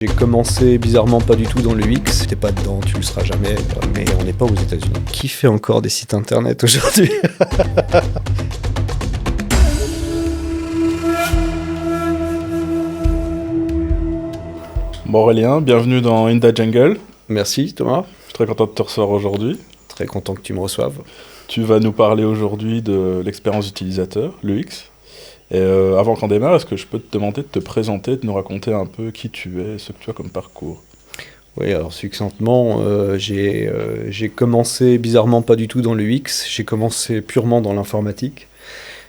J'ai commencé bizarrement pas du tout dans le UX, t'es pas dedans, tu le seras jamais, mais on n'est pas aux États-Unis. Qui fait encore des sites internet aujourd'hui? Bon Aurélien, bienvenue dans In the Jungle. Merci Thomas, Je suis très content de te recevoir aujourd'hui. très content que tu me reçoives. Tu vas nous parler aujourd'hui de l'expérience utilisateur, l'UX. Et avant qu'on démarre, est-ce que je peux te demander de te présenter, de nous raconter un peu qui tu es, ce que tu as comme parcours? Oui, alors succinctement, j'ai commencé bizarrement pas du tout dans le UX, j'ai commencé purement dans l'informatique.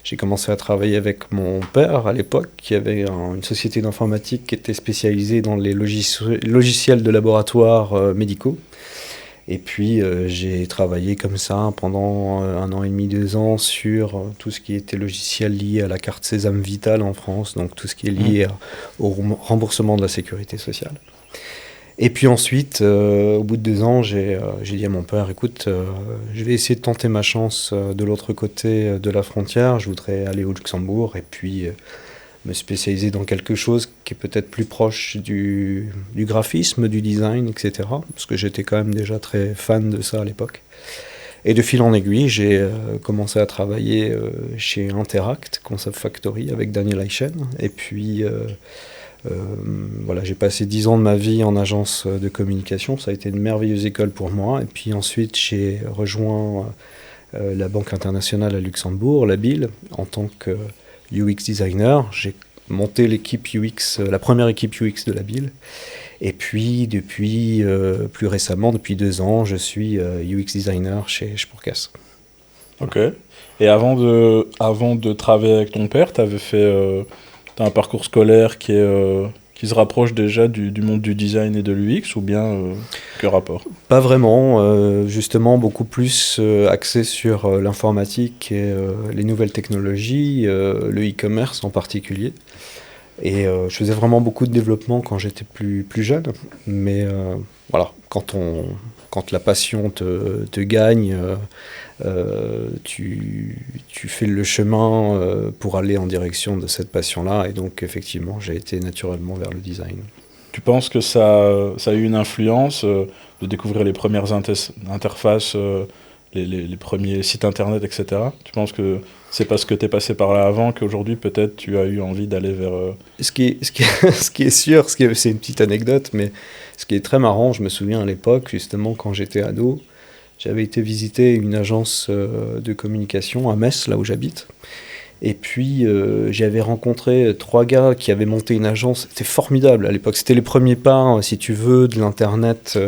J'ai commencé à travailler avec mon père à l'époque, qui avait une société d'informatique qui était spécialisée dans les logiciels de laboratoire médicaux. Et puis j'ai travaillé comme ça pendant 1 an et demi, 2 ans sur tout ce qui était logiciel lié à la carte Sésame Vitale en France, donc tout ce qui est lié au remboursement de la sécurité sociale. Et puis ensuite, au bout de 2 ans, j'ai dit à mon père, écoute, je vais essayer de tenter ma chance de l'autre côté de la frontière, je voudrais aller au Luxembourg et puis me spécialiser dans quelque chose qui est peut-être plus proche du graphisme, du design, etc. Parce que j'étais quand même déjà très fan de ça à l'époque. Et de fil en aiguille, j'ai commencé à travailler chez Interact, Concept Factory, avec Daniel Eichen. Et puis, voilà, j'ai passé 10 ans de ma vie en agence de communication. Ça a été une merveilleuse école pour moi. Et puis ensuite, j'ai rejoint la Banque internationale à Luxembourg, la BIL, en tant que UX designer. J'ai monté l'équipe UX, la première équipe UX de la BIL. Et puis, depuis plus récemment, depuis 2 ans, je suis UX designer chez Sportcast. Ok. Et avant de travailler avec ton père, t'as un parcours scolaire qui se rapproche déjà du monde du design et de l'UX, ou bien que rapport? Pas vraiment, justement beaucoup plus axé sur l'informatique et les nouvelles technologies, le e-commerce en particulier. Et je faisais vraiment beaucoup de développement quand j'étais plus jeune, mais voilà, quand la passion te gagne, tu fais le chemin pour aller en direction de cette passion-là, et donc effectivement j'ai été naturellement vers le design. Tu penses que ça a eu une influence de découvrir les premières interfaces, les premiers sites internet, etc. Tu penses que c'est parce que tu es passé par là avant qu'aujourd'hui peut-être tu as eu envie d'aller vers... Ce qui est sûr, c'est une petite anecdote, mais ce qui est très marrant, je me souviens à l'époque, justement quand j'étais ado, j'avais été visiter une agence de communication à Metz, là où j'habite. Et puis, j'avais rencontré 3 gars qui avaient monté une agence. C'était formidable à l'époque. C'était les premiers pas, si tu veux, de l'Internet,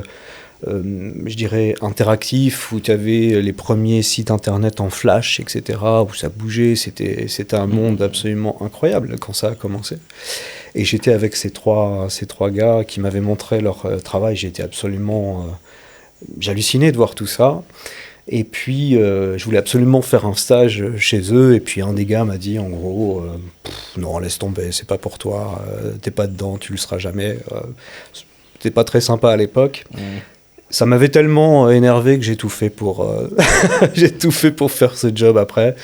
je dirais, interactif, où tu avais les premiers sites Internet en flash, etc., où ça bougeait. C'était un monde absolument incroyable quand ça a commencé. Et j'étais avec ces trois gars qui m'avaient montré leur travail. J'étais absolument... j'hallucinais de voir tout ça. Et puis, je voulais absolument faire un stage chez eux. Et puis, un des gars m'a dit, en gros, non, laisse tomber, c'est pas pour toi. T'es pas dedans, tu le seras jamais. C'était pas très sympa à l'époque. Ça m'avait tellement énervé que j'ai tout fait pour, j'ai tout fait pour faire ce job après.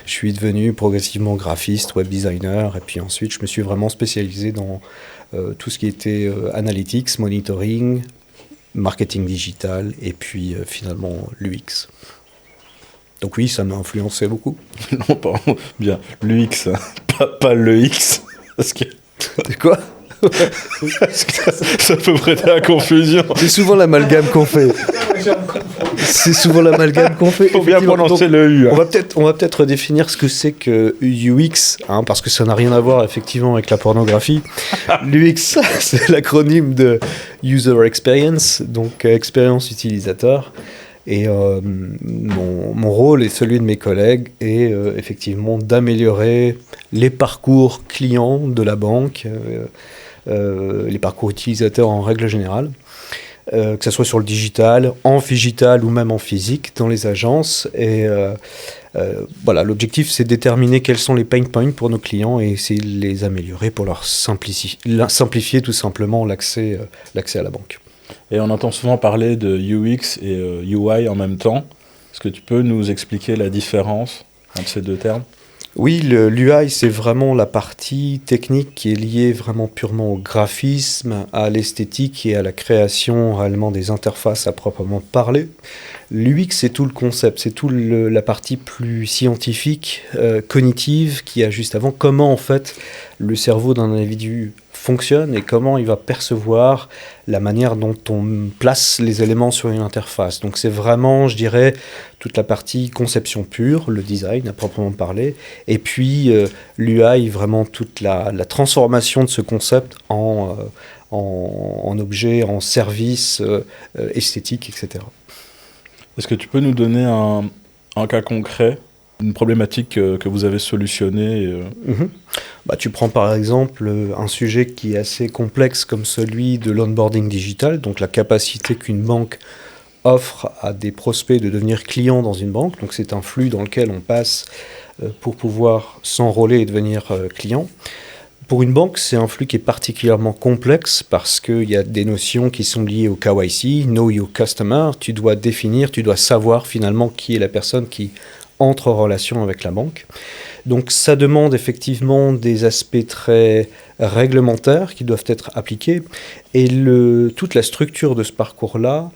Je suis devenu progressivement graphiste, web designer. Et puis ensuite, je me suis vraiment spécialisé dans tout ce qui était analytics, monitoring, marketing digital et puis finalement l'UX. Donc oui, ça m'a influencé beaucoup. Non, pardon, bien, l'UX, hein, pas le X, parce que C'est quoi? ça peut prêter à confusion. C'est souvent l'amalgame qu'on fait. C'est souvent l'amalgame qu'on fait. Il faut bien prononcer le U. On va peut-être redéfinir ce que c'est que UX, hein, parce que ça n'a rien à voir effectivement avec la pornographie. L'UX, c'est l'acronyme de User Experience, donc expérience utilisateur. Et mon rôle et celui de mes collègues est effectivement d'améliorer les parcours clients de la banque, les parcours utilisateurs en règle générale. Que ce soit sur le digital, en phygital ou même en physique dans les agences. Et voilà, l'objectif, c'est de déterminer quels sont les pain points pour nos clients et essayer de les améliorer pour leur simplifier tout simplement l'accès à la banque. Et on entend souvent parler de UX et UI en même temps. Est-ce que tu peux nous expliquer la différence entre ces deux termes ? Oui, l'UI, c'est vraiment la partie technique qui est liée vraiment purement au graphisme, à l'esthétique et à la création réellement des interfaces à proprement parler. L'UX, c'est tout le concept, c'est tout la partie plus scientifique, cognitive, qui a juste avant comment en fait le cerveau d'un individu fonctionne et comment il va percevoir la manière dont on place les éléments sur une interface. Donc c'est vraiment, je dirais, toute la partie conception pure, le design à proprement parler, et puis l'UI, vraiment toute la transformation de ce concept en objet, en service esthétique, etc. Est-ce que tu peux nous donner un cas concret, une problématique que vous avez solutionnée Mhm. Bah, tu prends par exemple un sujet qui est assez complexe comme celui de l'onboarding digital, donc la capacité qu'une banque offre à des prospects de devenir clients dans une banque. Donc c'est un flux dans lequel on passe pour pouvoir s'enrôler et devenir client. Pour une banque, c'est un flux qui est particulièrement complexe parce qu'il y a des notions qui sont liées au KYC, Know Your Customer. Tu dois définir, tu dois savoir finalement qui est la personne qui entre en relation avec la banque. Donc ça demande effectivement des aspects très réglementaires qui doivent être appliqués. Et toute la structure de ce parcours-là,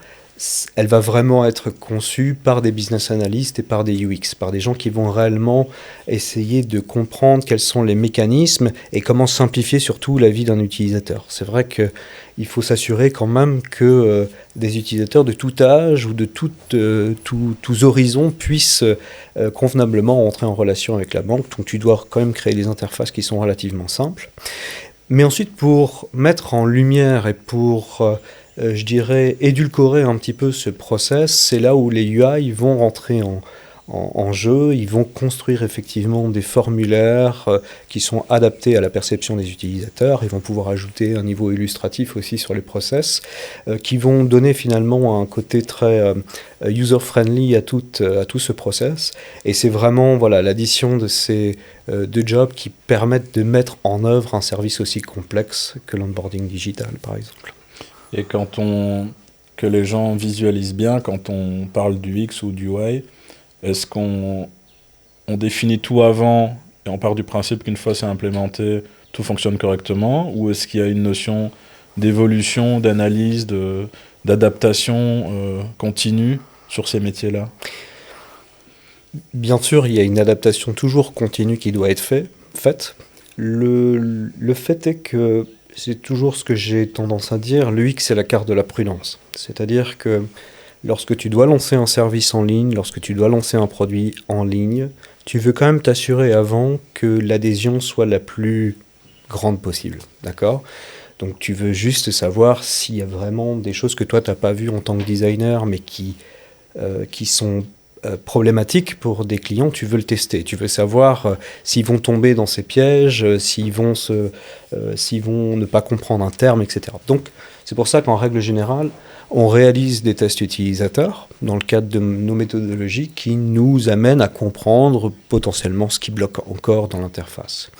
elle va vraiment être conçue par des business analysts et par des UX, par des gens qui vont réellement essayer de comprendre quels sont les mécanismes et comment simplifier surtout la vie d'un utilisateur. C'est vrai qu'il faut s'assurer quand même que des utilisateurs de tout âge ou de tous horizons puissent convenablement entrer en relation avec la banque. Donc tu dois quand même créer des interfaces qui sont relativement simples. Mais ensuite, pour mettre en lumière et pour je dirais, édulcorer un petit peu ce process, c'est là où les UI vont rentrer en jeu, ils vont construire effectivement des formulaires qui sont adaptés à la perception des utilisateurs, ils vont pouvoir ajouter un niveau illustratif aussi sur les process, qui vont donner finalement un côté très user-friendly à tout ce process, et c'est vraiment voilà, l'addition de ces deux jobs qui permettent de mettre en œuvre un service aussi complexe que l'onboarding digital par exemple. et que les gens visualisent bien quand on parle du X ou du Y? Est-ce qu'on définit tout avant et on part du principe qu'une fois c'est implémenté, tout fonctionne correctement? Ou est-ce qu'il y a une notion d'évolution, d'analyse, d'adaptation continue sur ces métiers-là? Bien sûr, il y a une adaptation toujours continue qui doit être faite. Le fait est que c'est toujours ce que j'ai tendance à dire, l'UX c'est la carte de la prudence. C'est-à-dire que lorsque tu dois lancer un service en ligne, lorsque tu dois lancer un produit en ligne, tu veux quand même t'assurer avant que l'adhésion soit la plus grande possible. D'accord ? Donc tu veux juste savoir s'il y a vraiment des choses que toi tu n'as pas vues en tant que designer, mais qui sont problématiques pour des clients, tu veux le tester. Tu veux savoir s'ils vont tomber dans ces pièges, s'ils vont ne pas comprendre un terme, etc. Donc c'est pour ça qu'en règle générale, on réalise des tests utilisateurs dans le cadre de nos méthodologies qui nous amènent à comprendre potentiellement ce qui bloque encore dans l'interface.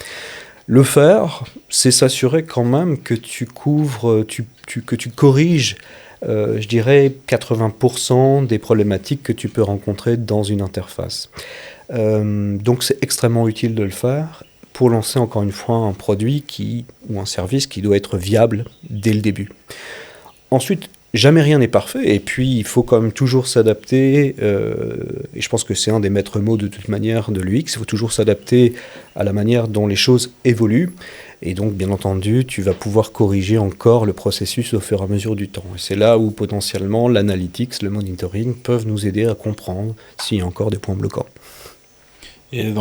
Le faire, c'est s'assurer quand même que tu couvres, que tu corriges, je dirais, 80% des problématiques que tu peux rencontrer dans une interface. Donc c'est extrêmement utile de le faire pour lancer encore une fois un produit ou un service qui doit être viable dès le début. Ensuite, jamais rien n'est parfait, et puis il faut quand même toujours s'adapter, et je pense que c'est un des maîtres mots de toute manière de l'UX, il faut toujours s'adapter à la manière dont les choses évoluent, et donc bien entendu tu vas pouvoir corriger encore le processus au fur et à mesure du temps. Et c'est là où potentiellement l'analytics, le monitoring peuvent nous aider à comprendre s'il y a encore des points bloquants. Et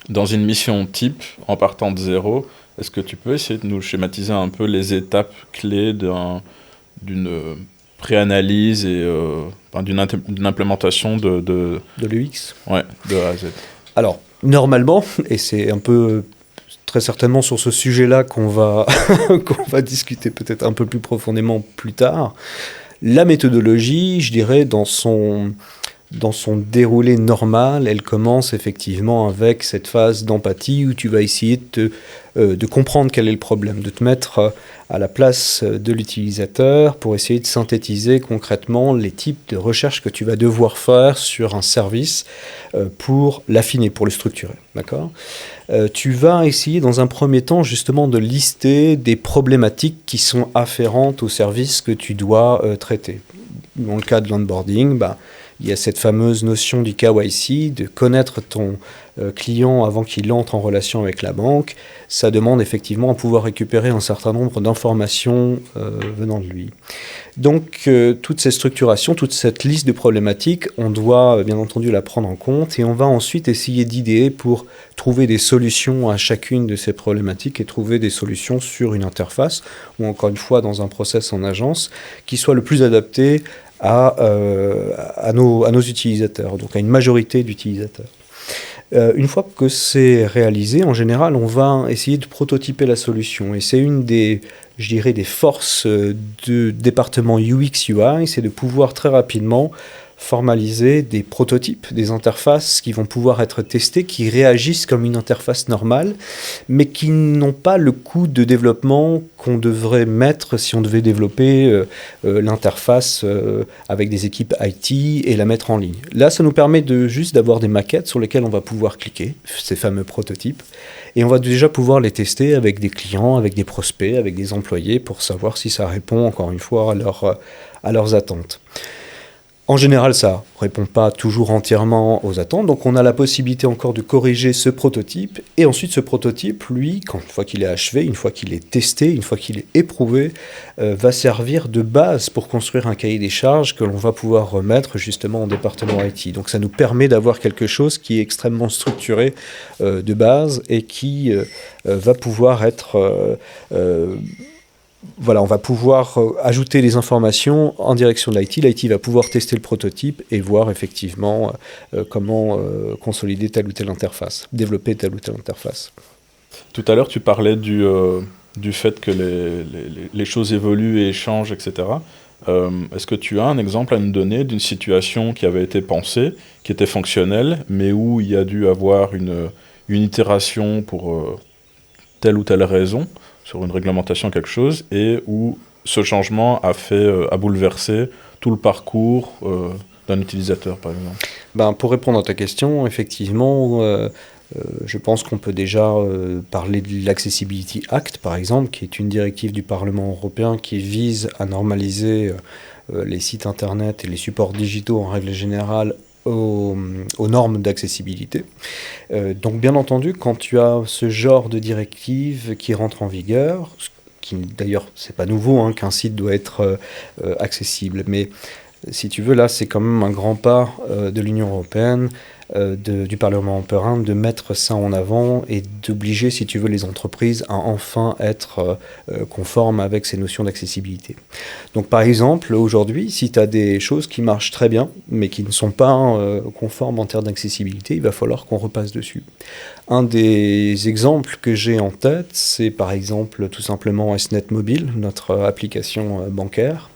dans une mission type, en partant de zéro, est-ce que tu peux essayer de nous schématiser un peu les étapes clés d'une préanalyse et d'une implémentation de l'UX? Ouais, de A à Z. Alors, normalement, et c'est un peu très certainement sur ce sujet-là qu'on va discuter peut-être un peu plus profondément plus tard, la méthodologie, je dirais, dans dans son déroulé normal, elle commence effectivement avec cette phase d'empathie où tu vas essayer de comprendre quel est le problème, de te mettre à la place de l'utilisateur pour essayer de synthétiser concrètement les types de recherches que tu vas devoir faire sur un service pour l'affiner, pour le structurer. D'accord ? Tu vas essayer dans un premier temps justement de lister des problématiques qui sont afférentes au service que tu dois traiter. Dans le cas de l'onboarding, il y a cette fameuse notion du KYC, de connaître ton client avant qu'il entre en relation avec la banque. Ça demande effectivement à pouvoir récupérer un certain nombre d'informations venant de lui. Donc, toute cette structuration, toute cette liste de problématiques, on doit bien entendu la prendre en compte et on va ensuite essayer d'idéer pour trouver des solutions à chacune de ces problématiques et trouver des solutions sur une interface ou encore une fois dans un process en agence qui soit le plus adapté à nos utilisateurs, donc à une majorité d'utilisateurs. Une fois que c'est réalisé, en général, on va essayer de prototyper la solution. Et c'est une des forces de département UX/UI, c'est de pouvoir très rapidement formaliser des prototypes, des interfaces qui vont pouvoir être testées, qui réagissent comme une interface normale, mais qui n'ont pas le coût de développement qu'on devrait mettre si on devait développer l'interface avec des équipes IT et la mettre en ligne. Là, ça nous permet juste d'avoir des maquettes sur lesquelles on va pouvoir cliquer, ces fameux prototypes, et on va déjà pouvoir les tester avec des clients, avec des prospects, avec des employés, pour savoir si ça répond, encore une fois, à leurs attentes. En général, ça ne répond pas toujours entièrement aux attentes, donc on a la possibilité encore de corriger ce prototype, et ensuite ce prototype, lui, une fois qu'il est achevé, une fois qu'il est testé, une fois qu'il est éprouvé, va servir de base pour construire un cahier des charges que l'on va pouvoir remettre justement au département IT. Donc ça nous permet d'avoir quelque chose qui est extrêmement structuré de base et qui va pouvoir être... on va pouvoir ajouter des informations en direction de l'IT. L'IT va pouvoir tester le prototype et voir effectivement comment consolider telle ou telle interface, développer telle ou telle interface. Tout à l'heure, tu parlais du fait que les choses évoluent et changent, etc. Est-ce que tu as un exemple à nous donner d'une situation qui avait été pensée, qui était fonctionnelle, mais où il y a dû avoir une itération pour telle ou telle raison sur une réglementation, quelque chose, et où ce changement a bouleversé tout le parcours d'un utilisateur, par exemple? Pour répondre à ta question, effectivement, je pense qu'on peut déjà parler de l'Accessibility Act, par exemple, qui est une directive du Parlement européen qui vise à normaliser les sites Internet et les supports digitaux en règle générale aux normes d'accessibilité. Donc bien entendu, quand tu as ce genre de directive qui rentre en vigueur, qui d'ailleurs c'est pas nouveau qu'un site doit être accessible, mais si tu veux là c'est quand même un grand pas de l'Union européenne, du Parlement européen de mettre ça en avant et d'obliger, si tu veux, les entreprises à enfin être conformes avec ces notions d'accessibilité. Donc par exemple, aujourd'hui, si tu as des choses qui marchent très bien, mais qui ne sont pas conformes en termes d'accessibilité, il va falloir qu'on repasse dessus. Un des exemples que j'ai en tête, c'est par exemple tout simplement SNET Mobile, notre application bancaire.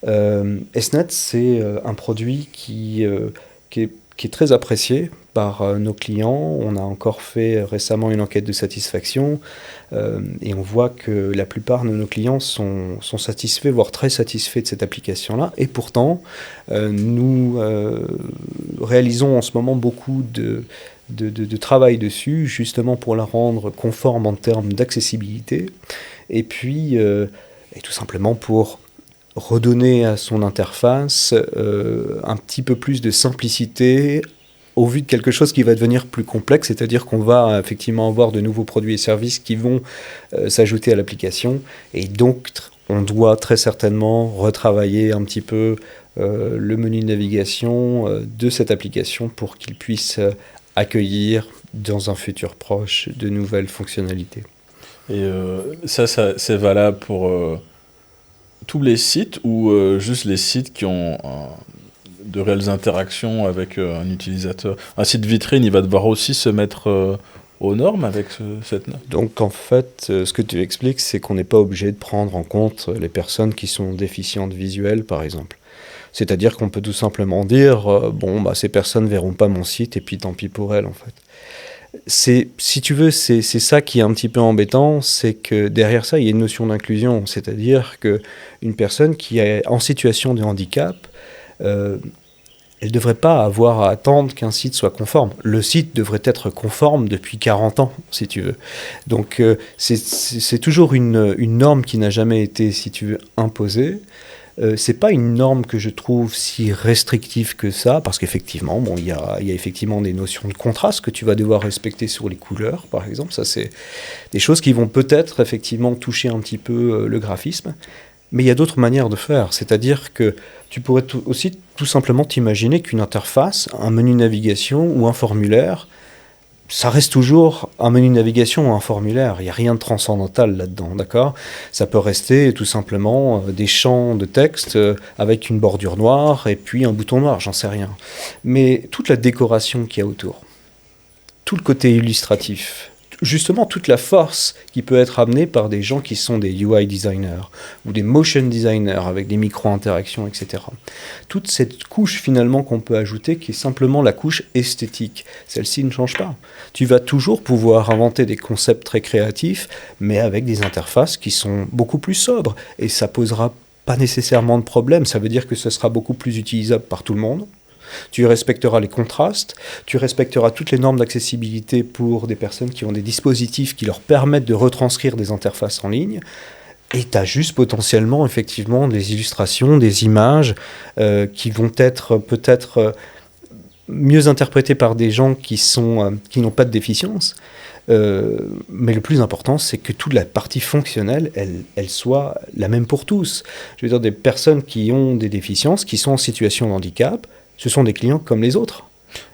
SNET, c'est un produit qui est très apprécié par nos clients. On a encore fait récemment une enquête de satisfaction et on voit que la plupart de nos clients sont satisfaits, voire très satisfaits de cette application-là. Et pourtant, nous réalisons en ce moment beaucoup de travail dessus, justement pour la rendre conforme en termes d'accessibilité. Et puis, et tout simplement pour redonner à son interface un petit peu plus de simplicité au vu de quelque chose qui va devenir plus complexe, c'est-à-dire qu'on va effectivement avoir de nouveaux produits et services qui vont s'ajouter à l'application, et donc on doit très certainement retravailler un petit peu le menu de navigation de cette application pour qu'il puisse accueillir dans un futur proche de nouvelles fonctionnalités. Et ça c'est valable pour tous les sites ou juste les sites qui ont de réelles interactions avec un utilisateur? Un site vitrine, il va devoir aussi se mettre aux normes avec cette note? Donc en fait, ce que tu expliques, c'est qu'on n'est pas obligé de prendre en compte les personnes qui sont déficientes visuelles, par exemple. C'est-à-dire qu'on peut tout simplement dire, bon, bah, ces personnes ne verront pas mon site, et puis tant pis pour elles, en fait. Si tu veux, c'est ça qui est un petit peu embêtant, c'est que derrière ça, il y a une notion d'inclusion. C'est-à-dire qu'une personne qui est en situation de handicap, euh, elle ne devrait pas avoir à attendre qu'un site soit conforme. Le site devrait être conforme depuis 40 ans, si tu veux. Donc c'est toujours une norme qui n'a jamais été, si tu veux, imposée. C'est pas une norme que je trouve si restrictive que ça, parce qu'effectivement, bon, il y a effectivement des notions de contraste que tu vas devoir respecter sur les couleurs, par exemple. Ça, c'est des choses qui vont peut-être effectivement toucher un petit peu le graphisme. Mais il y a d'autres manières de faire, c'est-à-dire que tu pourrais aussi tout simplement t'imaginer qu'une interface, un menu navigation ou un formulaire, ça reste toujours un menu navigation ou un formulaire. Il n'y a rien de transcendantal là-dedans, d'accord ? Ça peut rester tout simplement des champs de texte avec une bordure noire et puis un bouton noir, j'en sais rien. Mais toute la décoration qu'il y a autour, tout le côté illustratif, justement toute la force qui peut être amenée par des gens qui sont des UI designers ou des motion designers avec des micro-interactions, etc. Toute cette couche finalement qu'on peut ajouter qui est simplement la couche esthétique, celle-ci ne change pas. Tu vas toujours pouvoir inventer des concepts très créatifs, mais avec des interfaces qui sont beaucoup plus sobres, et ça posera pas nécessairement de problème. Ça veut dire que ce sera beaucoup plus utilisable par tout le monde. Tu respecteras les contrastes, tu respecteras toutes les normes d'accessibilité pour des personnes qui ont des dispositifs qui leur permettent de retranscrire des interfaces en ligne, et tu as juste potentiellement effectivement des illustrations, des images qui vont être peut-être mieux interprétées par des gens qui n'ont pas de déficience. Mais le plus important, c'est que toute la partie fonctionnelle, elle soit la même pour tous. Je veux dire, des personnes qui ont des déficiences, qui sont en situation de handicap, ce sont des clients comme les autres.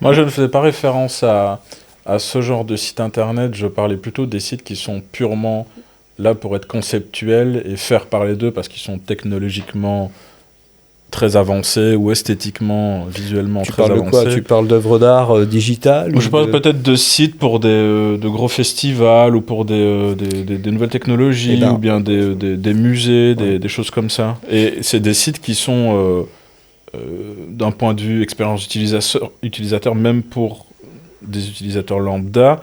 Moi, je ne faisais pas référence à ce genre de site internet. Je parlais plutôt des sites qui sont purement là pour être conceptuels et faire parler d'eux parce qu'ils sont technologiquement très avancés ou esthétiquement, visuellement très avancés. Tu parles de quoi ? Tu parles d'œuvres d'art digitales ? Je parle peut-être de sites pour de gros festivals ou pour des nouvelles technologies ou bien des musées, ouais. des choses comme ça. Et c'est des sites qui sont... d'un point de vue expérience utilisateur, même pour des utilisateurs lambda,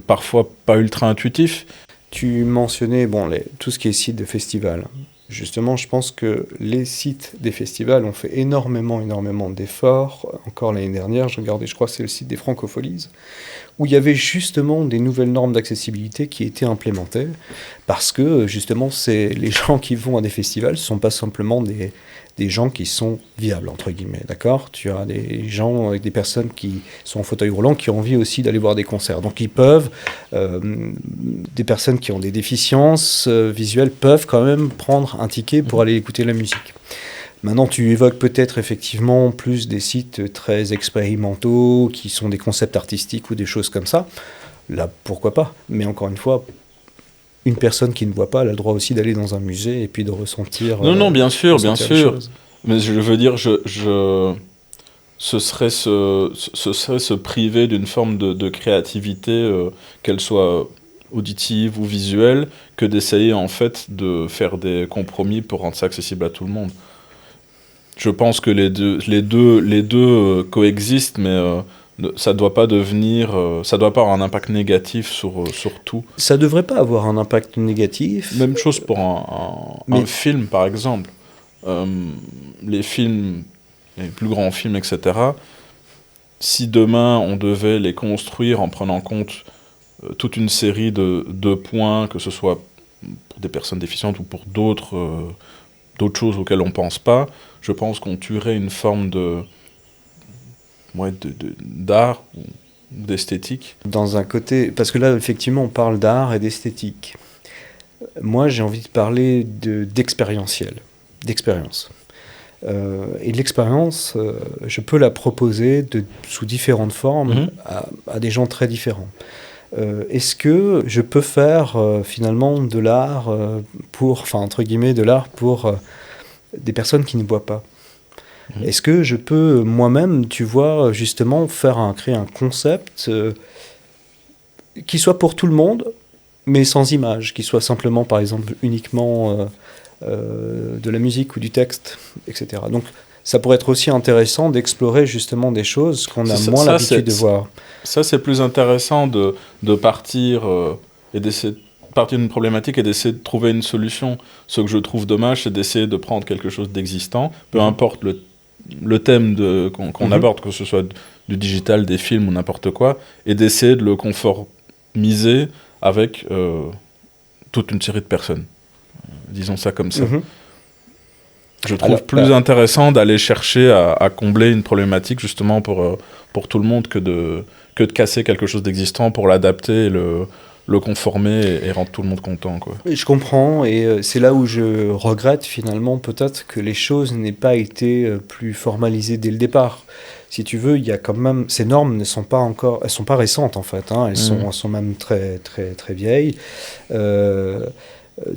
parfois pas ultra intuitifs. Tu mentionnais tout ce qui est site de festival. Justement, je pense que les sites des festivals ont fait énormément d'efforts. Encore l'année dernière, je crois que c'est le site des Francopholies, où il y avait justement des nouvelles normes d'accessibilité qui étaient implémentées, parce que justement, les gens qui vont à des festivals ne sont pas simplement des gens qui sont viables, entre guillemets, d'accord ? Tu as des gens avec des personnes qui sont en fauteuil roulant qui ont envie aussi d'aller voir des concerts. Donc ils peuvent, des personnes qui ont des déficiences visuelles peuvent quand même prendre un ticket pour aller écouter la musique. Maintenant, tu évoques peut-être effectivement plus des sites très expérimentaux, qui sont des concepts artistiques ou des choses comme ça. Là, pourquoi pas ? Mais encore une fois, une personne qui ne voit pas, elle a le droit aussi d'aller dans un musée et puis de ressentir... Non, bien sûr. Mais je veux dire, ce serait se priver d'une forme de créativité, qu'elle soit auditive ou visuelle, que d'essayer en fait de faire des compromis pour rendre ça accessible à tout le monde. Je pense que les deux coexistent, mais... ça doit pas avoir un impact négatif sur tout. Ça devrait pas avoir un impact négatif. Même chose pour un film, par exemple. Les films, les plus grands films, etc. Si demain on devait les construire en prenant en compte toute une série de points, que ce soit pour des personnes déficientes ou pour d'autres choses auxquelles on pense pas, je pense qu'on tuerait une forme d'art ou d'esthétique. Dans un côté, parce que là effectivement on parle d'art et d'esthétique. Moi j'ai envie de parler d'expérience. Et l'expérience, je peux la proposer sous différentes formes à des gens très différents. Est-ce que je peux faire finalement de l'art entre guillemets de l'art pour des personnes qui ne voient pas ? Est-ce que je peux moi-même, tu vois, justement créer un concept qui soit pour tout le monde, mais sans image, qui soit simplement, par exemple, uniquement de la musique ou du texte, etc. Donc, ça pourrait être aussi intéressant d'explorer justement des choses qu'on a moins l'habitude de voir. Ça, c'est plus intéressant de partir et d'essayer de partir d'une problématique et d'essayer de trouver une solution. Ce que je trouve dommage, c'est d'essayer de prendre quelque chose d'existant, peu importe le thème qu'on aborde, que ce soit du digital, des films ou n'importe quoi, et d'essayer de le conformiser avec toute une série de personnes. Disons ça comme ça. Je trouve plus intéressant d'aller chercher à combler une problématique justement pour tout le monde que de casser quelque chose d'existant pour l'adapter et le conformer et rendre tout le monde content, quoi. Je comprends, et c'est là où je regrette finalement peut-être que les choses n'aient pas été plus formalisées dès le départ. Si tu veux, il y a quand même, ces normes ne sont pas encore, elles sont pas récentes en fait, hein, elles sont même très très très vieilles.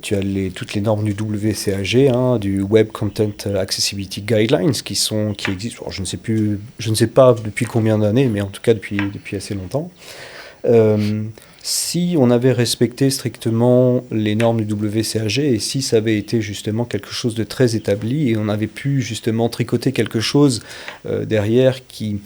Tu as toutes les normes du WCAG, hein, du Web Content Accessibility Guidelines, qui existent. Alors, je ne sais pas depuis combien d'années, mais en tout cas depuis assez longtemps. Si on avait respecté strictement les normes du WCAG, et si ça avait été justement quelque chose de très établi, et on avait pu justement tricoter quelque chose derrière qui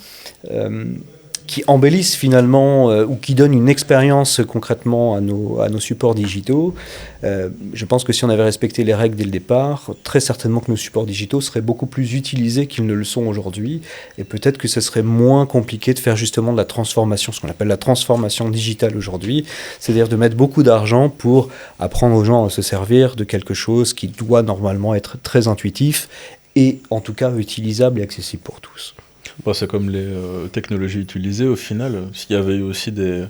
embellissent finalement ou qui donnent une expérience concrètement à nos supports digitaux. Je pense que si on avait respecté les règles dès le départ, très certainement que nos supports digitaux seraient beaucoup plus utilisés qu'ils ne le sont aujourd'hui, et peut-être que ce serait moins compliqué de faire justement de la transformation, ce qu'on appelle la transformation digitale aujourd'hui, c'est-à-dire de mettre beaucoup d'argent pour apprendre aux gens à se servir de quelque chose qui doit normalement être très intuitif et en tout cas utilisable et accessible pour tous. Bon, c'est comme les technologies utilisées au final. S'il y avait eu aussi des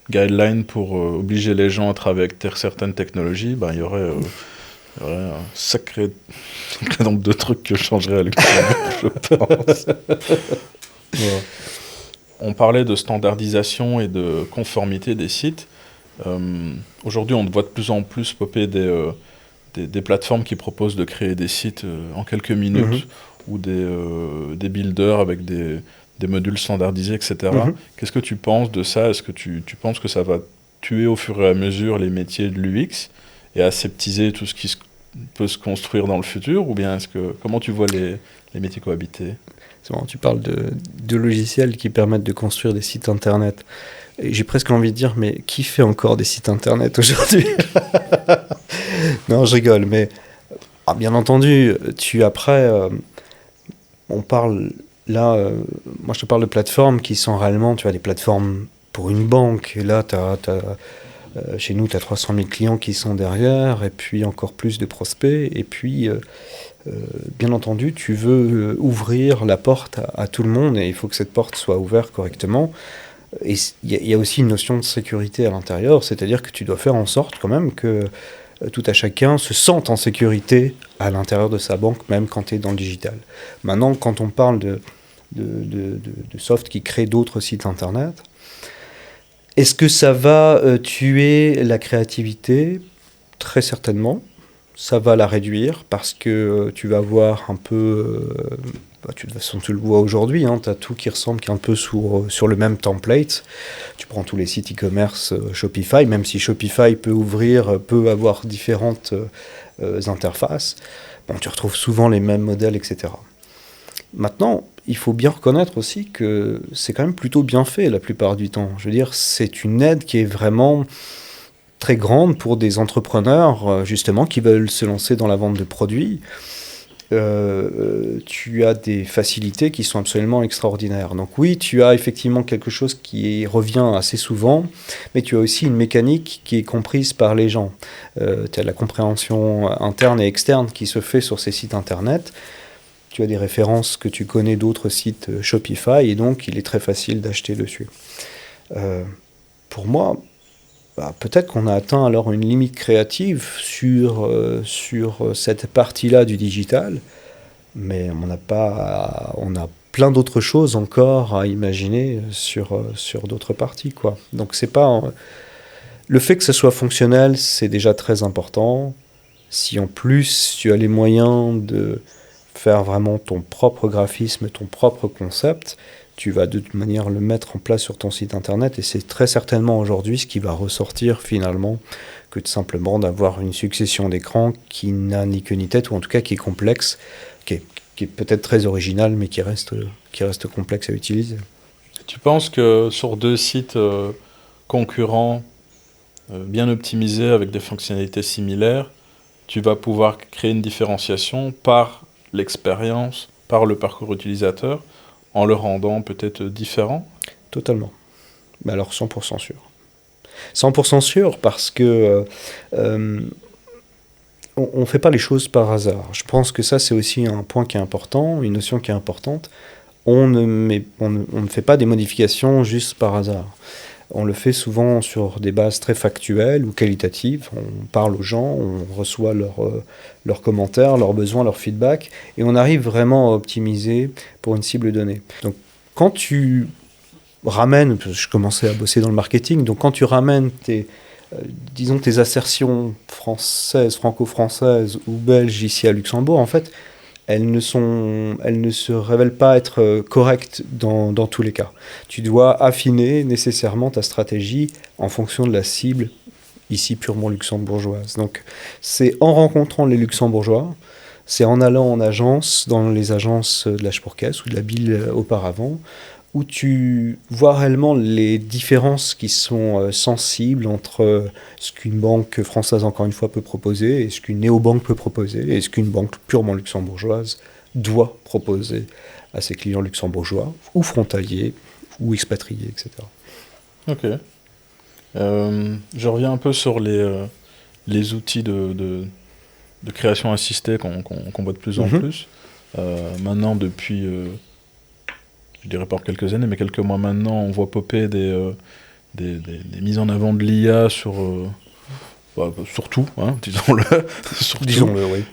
guidelines pour obliger les gens à travailler avec certaines technologies, ben, il y aurait un sacré nombre de trucs que je changerais à l'économie, je pense. Voilà. On parlait de standardisation et de conformité des sites. Aujourd'hui, on voit de plus en plus popper des plateformes qui proposent de créer des sites en quelques minutes, ou des builders avec des modules standardisés, etc. Qu'est-ce que tu penses de ça? Est-ce que tu penses que ça va tuer au fur et à mesure les métiers de l'UX et aseptiser tout ce qui peut se construire dans le futur? Ou bien comment tu vois les métiers cohabiter? C'est bon, tu parles de logiciels qui permettent de construire des sites internet. Et j'ai presque envie de dire, mais qui fait encore des sites internet aujourd'hui? Non, je rigole, mais bien entendu, on parle là, moi je te parle de plateformes qui sont réellement, tu as des plateformes pour une banque, et là chez nous tu as 300 000 clients qui sont derrière, et puis encore plus de prospects, et puis bien entendu tu veux ouvrir la porte à tout le monde, et il faut que cette porte soit ouverte correctement. Et il y a aussi une notion de sécurité à l'intérieur, c'est-à-dire que tu dois faire en sorte quand même que tout à chacun se sente en sécurité à l'intérieur de sa banque, même quand tu es dans le digital. Maintenant, quand on parle de soft qui crée d'autres sites internet, est-ce que ça va tuer la créativité? Très certainement. Ça va la réduire parce que tu vas voir un peu... de toute façon, tu le vois aujourd'hui, hein, tu as tout qui ressemble, qui est un peu sur le même template. Tu prends tous les sites e-commerce Shopify, même si Shopify peut avoir différentes interfaces. Bon, tu retrouves souvent les mêmes modèles, etc. Maintenant, il faut bien reconnaître aussi que c'est quand même plutôt bien fait la plupart du temps. Je veux dire, c'est une aide qui est vraiment très grande pour des entrepreneurs, justement, qui veulent se lancer dans la vente de produits. Tu as des facilités qui sont absolument extraordinaires. Donc oui, tu as effectivement quelque chose qui revient assez souvent, mais tu as aussi une mécanique qui est comprise par les gens. Tu as la compréhension interne et externe qui se fait sur ces sites internet. Tu as des références que tu connais d'autres sites Shopify, et donc il est très facile d'acheter dessus. Pour moi, peut-être qu'on a atteint alors une limite créative sur cette partie-là du digital, mais on a plein d'autres choses encore à imaginer sur d'autres parties, quoi. Donc c'est pas... Le fait que ce soit fonctionnel, c'est déjà très important. Si en plus tu as les moyens de faire vraiment ton propre graphisme, ton propre concept, tu vas de toute manière le mettre en place sur ton site internet, et c'est très certainement aujourd'hui ce qui va ressortir finalement que de simplement d'avoir une succession d'écrans qui n'a ni queue ni tête, ou en tout cas qui est complexe, qui est peut-être très original, mais qui reste complexe à utiliser. Tu penses que sur deux sites concurrents, bien optimisés, avec des fonctionnalités similaires, tu vas pouvoir créer une différenciation par l'expérience, par le parcours utilisateur, en le rendant peut-être différent? Totalement. Mais alors 100% sûr. 100% sûr parce que on ne fait pas les choses par hasard. Je pense que ça, c'est aussi un point qui est important, une notion qui est importante. On ne fait pas des modifications juste par hasard. On le fait souvent sur des bases très factuelles ou qualitatives. On parle aux gens, on reçoit leurs commentaires, leurs besoins, leurs feedbacks, et on arrive vraiment à optimiser pour une cible donnée. Donc, quand tu ramènes, je commençais à bosser dans le marketing, donc quand tu ramènes disons tes assertions françaises, franco-françaises ou belges ici à Luxembourg, en fait, elles ne se révèlent pas être correctes dans tous les cas. Tu dois affiner nécessairement ta stratégie en fonction de la cible ici purement luxembourgeoise. Donc c'est en rencontrant les luxembourgeois, c'est en allant en agence, dans les agences de la Sporcaisse ou de la Bille auparavant, où tu vois réellement les différences qui sont sensibles entre ce qu'une banque française, encore une fois, peut proposer, et ce qu'une néobanque peut proposer, et ce qu'une banque purement luxembourgeoise doit proposer à ses clients luxembourgeois, ou frontaliers, ou expatriés, etc. Ok. Je reviens un peu sur les outils de création assistée qu'on voit de plus en plus. Maintenant, depuis... je dirais pas quelques années, mais quelques mois maintenant, on voit popper des mises en avant de l'IA sur tout, hein, disons-le. Disons-le, oui.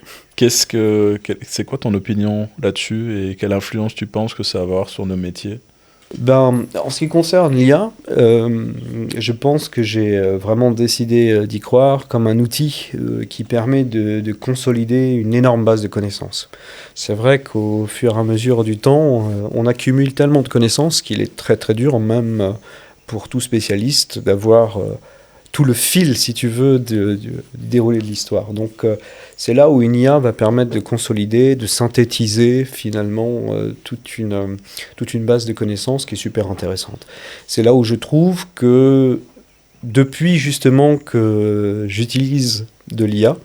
C'est quoi ton opinion là-dessus, et quelle influence tu penses que ça va avoir sur nos métiers? Ben, en ce qui concerne l'IA, je pense que j'ai vraiment décidé d'y croire comme un outil qui permet de consolider une énorme base de connaissances. C'est vrai qu'au fur et à mesure du temps, on accumule tellement de connaissances qu'il est très très dur, même pour tout spécialiste, d'avoir tout le fil, si tu veux, du déroulé de l'histoire. Donc c'est là où une IA va permettre de consolider, de synthétiser finalement toute une base de connaissances qui est super intéressante. C'est là où je trouve que depuis justement que j'utilise de l'IA,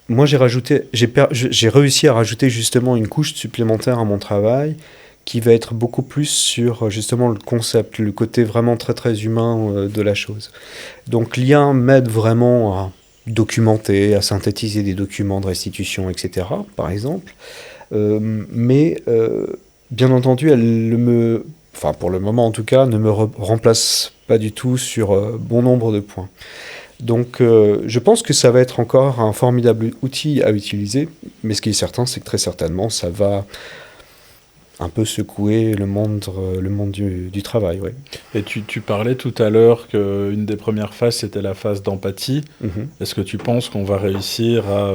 moi j'ai réussi à rajouter justement une couche supplémentaire à mon travail, qui va être beaucoup plus sur justement le concept, le côté vraiment très très humain de la chose. Donc l'IA m'aide vraiment à documenter, à synthétiser des documents de restitution, etc., par exemple. Mais bien entendu, enfin pour le moment en tout cas, ne me remplace pas du tout sur bon nombre de points. Donc je pense que ça va être encore un formidable outil à utiliser, mais ce qui est certain, c'est que très certainement, ça va un peu secouer le monde du travail. Ouais. Et tu parlais tout à l'heure qu'une des premières phases, c'était la phase d'empathie. Est-ce que tu penses qu'on va réussir à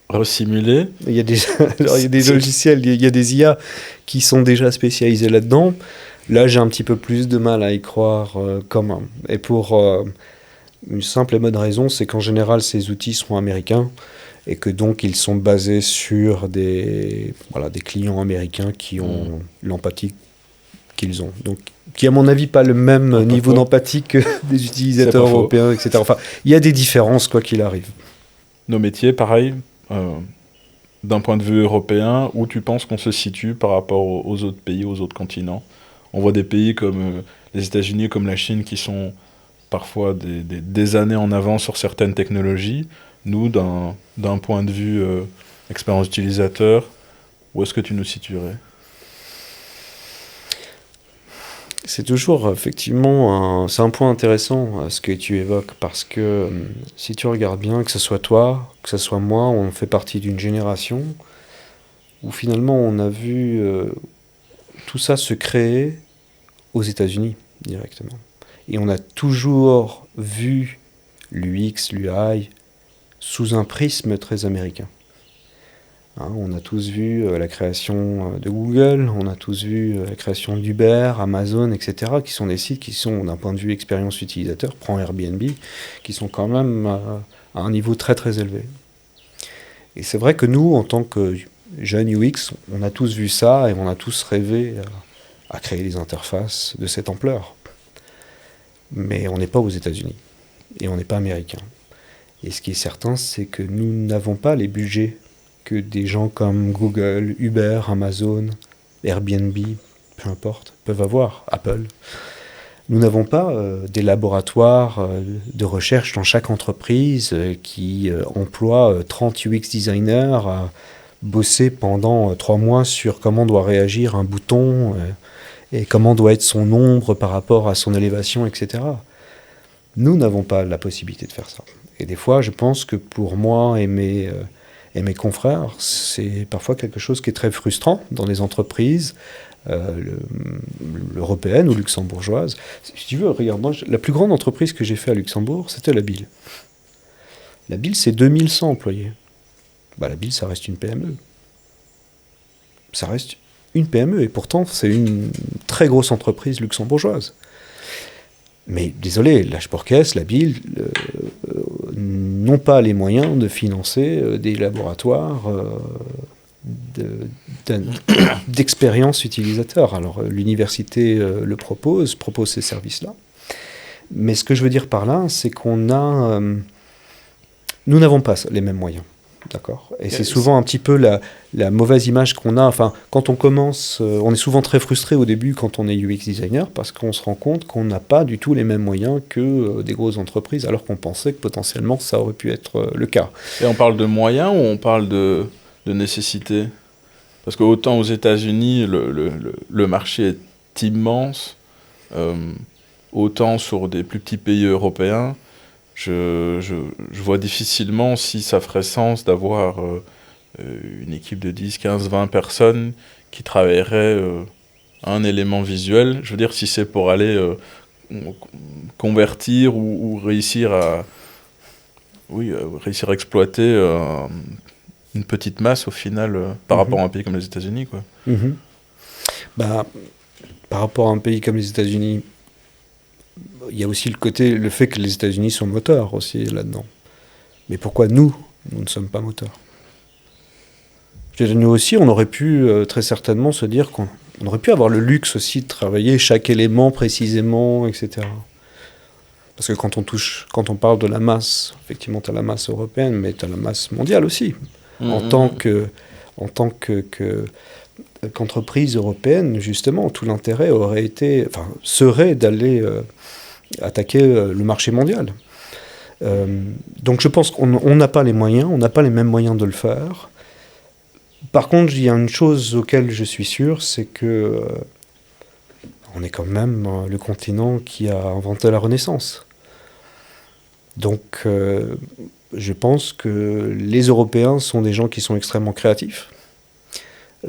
resimuler? Il y a des logiciels, il y a des IA qui sont déjà spécialisés là-dedans. Là, j'ai un petit peu plus de mal à y croire quand. Et pour une simple et bonne raison, c'est qu'en général, ces outils sont américains, et que donc ils sont basés sur des clients américains qui ont l'empathie qu'ils ont. Donc, qui, à mon avis, pas le même niveau d'empathie que des utilisateurs européens, etc. Enfin, il y a des différences, quoi qu'il arrive. Nos métiers, pareil, d'un point de vue européen, où tu penses qu'on se situe par rapport aux autres pays, aux autres continents? On voit des pays comme les États-Unis, comme la Chine, qui sont parfois des années en avance sur certaines technologies. Nous, d'un point de vue expérience utilisateur, où est-ce que tu nous situerais? C'est toujours, effectivement, c'est un point intéressant ce que tu évoques, parce que si tu regardes bien, que ce soit toi, que ce soit moi, on fait partie d'une génération où finalement on a vu tout ça se créer aux États-Unis directement. Et on a toujours vu l'UX, l'UI, sous un prisme très américain. Hein, on a tous vu la création de Google, on a tous vu la création d'Uber, Amazon, etc., qui sont des sites qui sont, d'un point de vue expérience utilisateur, prends Airbnb, qui sont quand même à un niveau très très élevé. Et c'est vrai que nous, en tant que jeunes UX, on a tous vu ça et on a tous rêvé à créer des interfaces de cette ampleur. Mais on n'est pas aux États-Unis et on n'est pas américain. Et ce qui est certain, c'est que nous n'avons pas les budgets que des gens comme Google, Uber, Amazon, Airbnb, peu importe, peuvent avoir, Apple. Nous n'avons pas des laboratoires de recherche dans chaque entreprise qui emploient 30 UX designers à bosser pendant 3 mois sur comment doit réagir un bouton et comment doit être son ombre par rapport à son élévation, etc. Nous n'avons pas la possibilité de faire ça. Et des fois, je pense que pour moi et mes confrères, c'est parfois quelque chose qui est très frustrant dans les entreprises européennes ou luxembourgeoises. Si tu veux, regarde, moi, la plus grande entreprise que j'ai fait à Luxembourg, c'était la BIL. La BIL, c'est 2100 employés. Bah, la BIL, ça reste une PME. Ça reste une PME, et pourtant, c'est une très grosse entreprise luxembourgeoise. Mais désolé, l'Hporkes, la BIL, n'ont pas les moyens de financer des laboratoires d'expérience utilisateur. Alors l'université le propose ces services-là. Mais ce que je veux dire par là, c'est nous n'avons pas les mêmes moyens. D'accord. Et c'est souvent un petit peu la mauvaise image qu'on a. Enfin, quand on commence, on est souvent très frustré au début quand on est UX designer parce qu'on se rend compte qu'on n'a pas du tout les mêmes moyens que des grosses entreprises, alors qu'on pensait que potentiellement ça aurait pu être le cas. Et on parle de moyens ou on parle de nécessité? Parce que autant aux États-Unis, le marché est immense, autant sur des plus petits pays européens, je vois difficilement si ça ferait sens d'avoir une équipe de 10, 15, 20 personnes qui travailleraient un élément visuel. Je veux dire, si c'est pour aller convertir ou réussir à exploiter une petite masse au final par rapport à un pays comme les États-Unis, quoi. Bah, par rapport à un pays comme les États-Unis, il y a aussi le fait que les États-Unis sont moteurs aussi là-dedans. Mais pourquoi nous ne sommes pas moteurs? Nous aussi, on aurait pu très certainement se dire qu'on aurait pu avoir le luxe aussi de travailler chaque élément précisément, etc. Parce que quand on parle de la masse, effectivement, tu as la masse européenne, mais tu as la masse mondiale aussi. En tant qu'entreprise européenne, justement, tout l'intérêt serait d'aller attaquer le marché mondial. Donc je pense qu'on n'a pas les moyens, on n'a pas les mêmes moyens de le faire. Par contre, il y a une chose auquel je suis sûr, c'est que on est quand même le continent qui a inventé la Renaissance. Donc je pense que les Européens sont des gens qui sont extrêmement créatifs,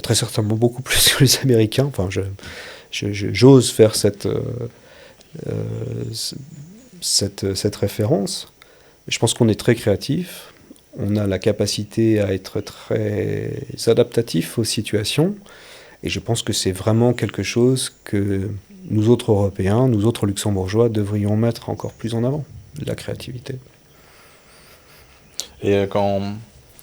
très certainement beaucoup plus que les Américains. Enfin, j'ose faire cette référence. Je pense qu'on est très créatifs. On a la capacité à être très adaptatif aux situations. Et je pense que c'est vraiment quelque chose que nous autres Européens, nous autres Luxembourgeois, devrions mettre encore plus en avant, la créativité. Et quand